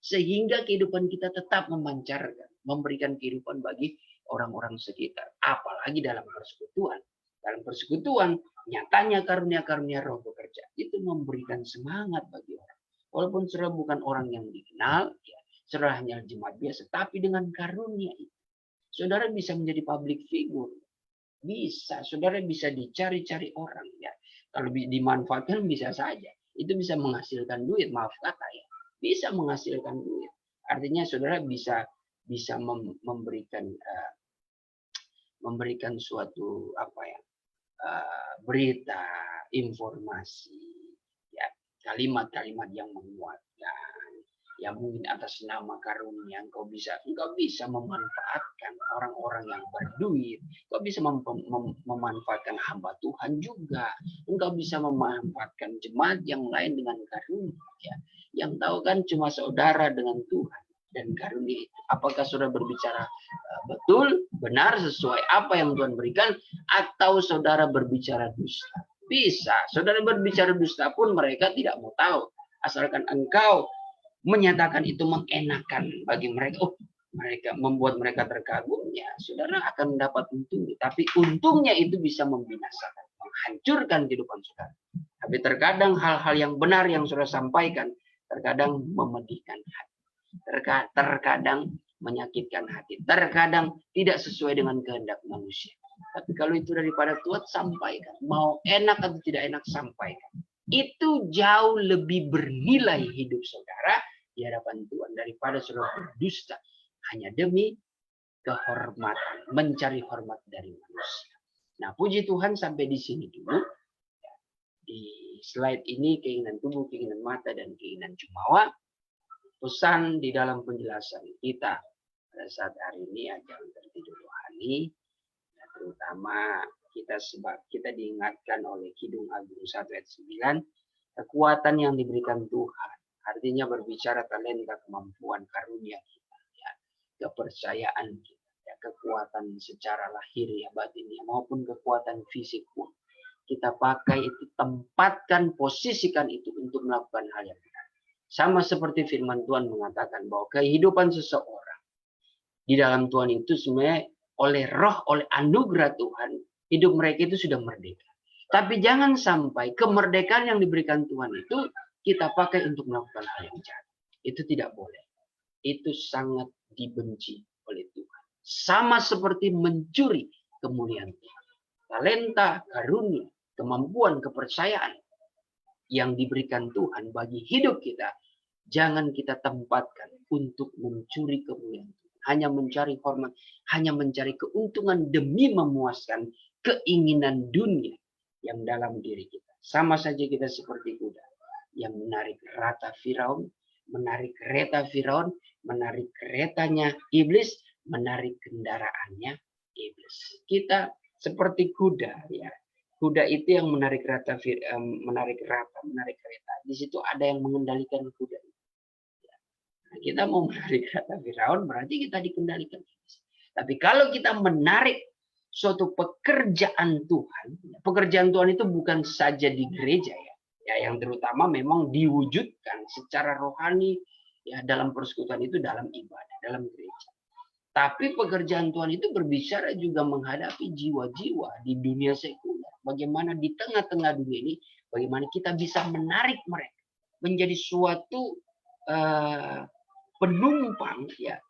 Sehingga kehidupan kita tetap memancarkan, memberikan kehidupan bagi orang-orang sekitar, apalagi dalam persekutuan. Dalam persekutuan, nyatanya karunia-karunia Roh bekerja. Itu memberikan semangat bagi orang. Walaupun saudara bukan orang yang dikenal, ya, saudara hanya jemaat biasa, tapi dengan karunia itu, saudara bisa menjadi public figure. Bisa, saudara bisa dicari-cari orang, ya. Kalau dimanfaatkan bisa saja. Itu bisa menghasilkan duit, maaf kata ya. Bisa menghasilkan duit. Artinya saudara bisa memberikan suatu berita, informasi, ya, kalimat-kalimat yang menguatkan, yang mungkin atas nama karunia engkau bisa memanfaatkan orang-orang yang berduit, engkau bisa memanfaatkan hamba Tuhan juga, engkau bisa memanfaatkan jemaat yang lain dengan karunia, ya. Yang tahu kan cuma saudara dengan Tuhan dan karunia itu. Apakah saudara berbicara betul, benar, sesuai apa yang Tuhan berikan, atau saudara berbicara dusta? Bisa, saudara berbicara dusta pun mereka tidak mau tahu. Asalkan engkau menyatakan itu mengenakan bagi mereka, mereka membuat mereka terkagum, ya saudara akan mendapat untung. Tapi untungnya itu bisa membinasakan, menghancurkan kehidupan saudara. Tapi terkadang hal-hal yang benar yang saudara sampaikan, terkadang memedihkan hati. Terkadang menyakitkan hati. Terkadang tidak sesuai dengan kehendak manusia. Tapi kalau itu daripada Tuhan, sampaikan. Mau enak atau tidak enak, sampaikan. Itu jauh lebih bernilai hidup saudara di hadapan Tuhan daripada saudara berdusta hanya demi kehormatan, mencari hormat dari manusia. Nah, puji Tuhan sampai di sini dulu. Di slide ini keinginan tubuh, keinginan mata, dan keinginan jumawa. Pesan di dalam penjelasan kita pada saat hari ini ajaran tertidur rohani, ya, terutama kita diingatkan oleh Kidung Agung 1 ayat 9, kekuatan yang diberikan Tuhan, artinya berbicara talenta, kemampuan, karunia kita, ya, kepercayaan kita, ya, kekuatan secara lahir ya batinnya maupun kekuatan fisik pun kita pakai itu, tempatkan, posisikan itu untuk melakukan hal yang benar. Sama seperti firman Tuhan mengatakan bahwa kehidupan seseorang di dalam Tuhan itu sebenarnya oleh roh, oleh anugerah Tuhan, hidup mereka itu sudah merdeka. Tapi jangan sampai kemerdekaan yang diberikan Tuhan itu kita pakai untuk melakukan hal yang jahat. Itu tidak boleh. Itu sangat dibenci oleh Tuhan. Sama seperti mencuri kemuliaan Tuhan. Talenta, karunia, kemampuan, kepercayaan yang diberikan Tuhan bagi hidup kita, jangan kita tempatkan untuk mencuri kemuliaan Tuhan. Hanya mencari hormat, hanya mencari keuntungan demi memuaskan keinginan dunia yang dalam diri kita. Sama saja kita seperti kuda yang menarik rata Firaun, menarik kereta Firaun, menarik keretanya iblis, menarik kendaraannya iblis. Kita seperti kuda, ya. Kuda itu yang menarik kereta, menarik kereta. Di situ ada yang mengendalikan kuda. Nah, kita mau menarik kereta Firaun berarti kita dikendalikan. Tapi kalau kita menarik suatu pekerjaan Tuhan itu bukan saja di gereja ya, yang terutama memang diwujudkan secara rohani ya dalam persekutuan itu, dalam ibadah, dalam gereja. Tapi pekerjaan Tuhan itu berbicara juga menghadapi jiwa-jiwa di dunia sekuler. Bagaimana di tengah-tengah dunia ini, bagaimana kita bisa menarik mereka menjadi suatu penumpang ya,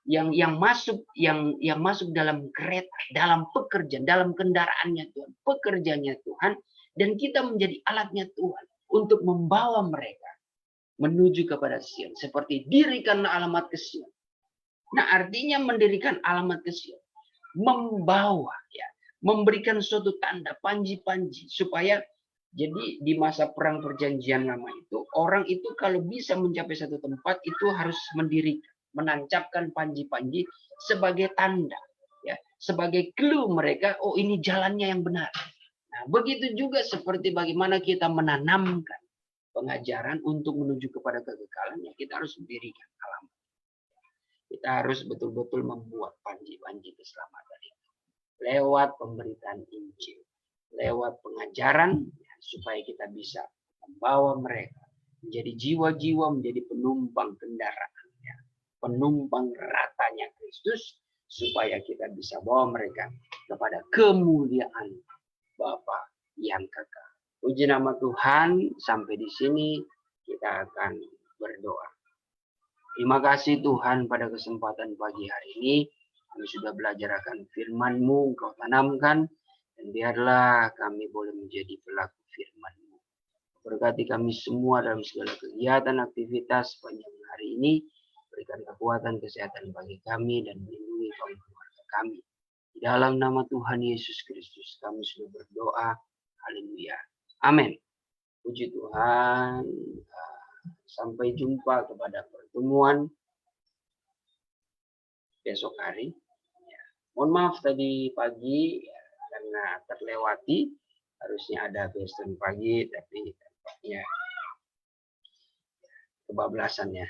yang masuk dalam kereta, dalam pekerjaan, dalam kendaraannya Tuhan, pekerjaannya Tuhan, dan kita menjadi alatnya Tuhan untuk membawa mereka menuju kepada Sion. Seperti dirikanlah alamat ke Sion. Nah, artinya mendirikan alamat ke Sion, membawa ya, memberikan suatu tanda, panji-panji, supaya jadi di masa perang perjanjian lama itu, orang itu kalau bisa mencapai satu tempat itu harus mendirikan, menancapkan panji-panji sebagai tanda, ya, sebagai clue mereka, oh ini jalannya yang benar. Nah, begitu juga seperti bagaimana kita menanamkan pengajaran untuk menuju kepada kekekalan, ya, kita harus mendirikan alamat. Kita harus betul-betul membuat panji-panji keselamatan itu lewat pemberitaan Injil, lewat pengajaran, ya, supaya kita bisa membawa mereka menjadi jiwa-jiwa, menjadi penumpang kendaraan, ya, penumpang ratanya Kristus, supaya kita bisa bawa mereka kepada kemuliaan Bapa yang kekal. Puji nama Tuhan, sampai di sini kita akan berdoa. Terima kasih Tuhan pada kesempatan pagi hari ini. Kami sudah belajar akan firman-Mu, Engkau tanamkan. Dan biarlah kami boleh menjadi pelaku firman-Mu. Berkati kami semua dalam segala kegiatan, aktivitas sepanjang hari ini. Berikan kekuatan, kesehatan bagi kami dan melindungi keluarga kami. Di dalam nama Tuhan Yesus Kristus kami sudah berdoa. Haleluya. Amin. Puji Tuhan. Sampai jumpa kepada pertemuan besok hari. Ya. Mohon maaf tadi pagi ya, karena terlewati. Harusnya ada besok pagi, tapi tampaknya kebablasan ya.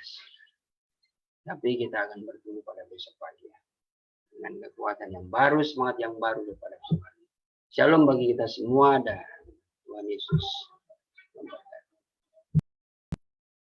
Tapi kita akan bertemu pada besok pagi ya. Dengan kekuatan yang baru, semangat yang baru daripada besok hari. Shalom bagi kita semua dan Tuhan Yesus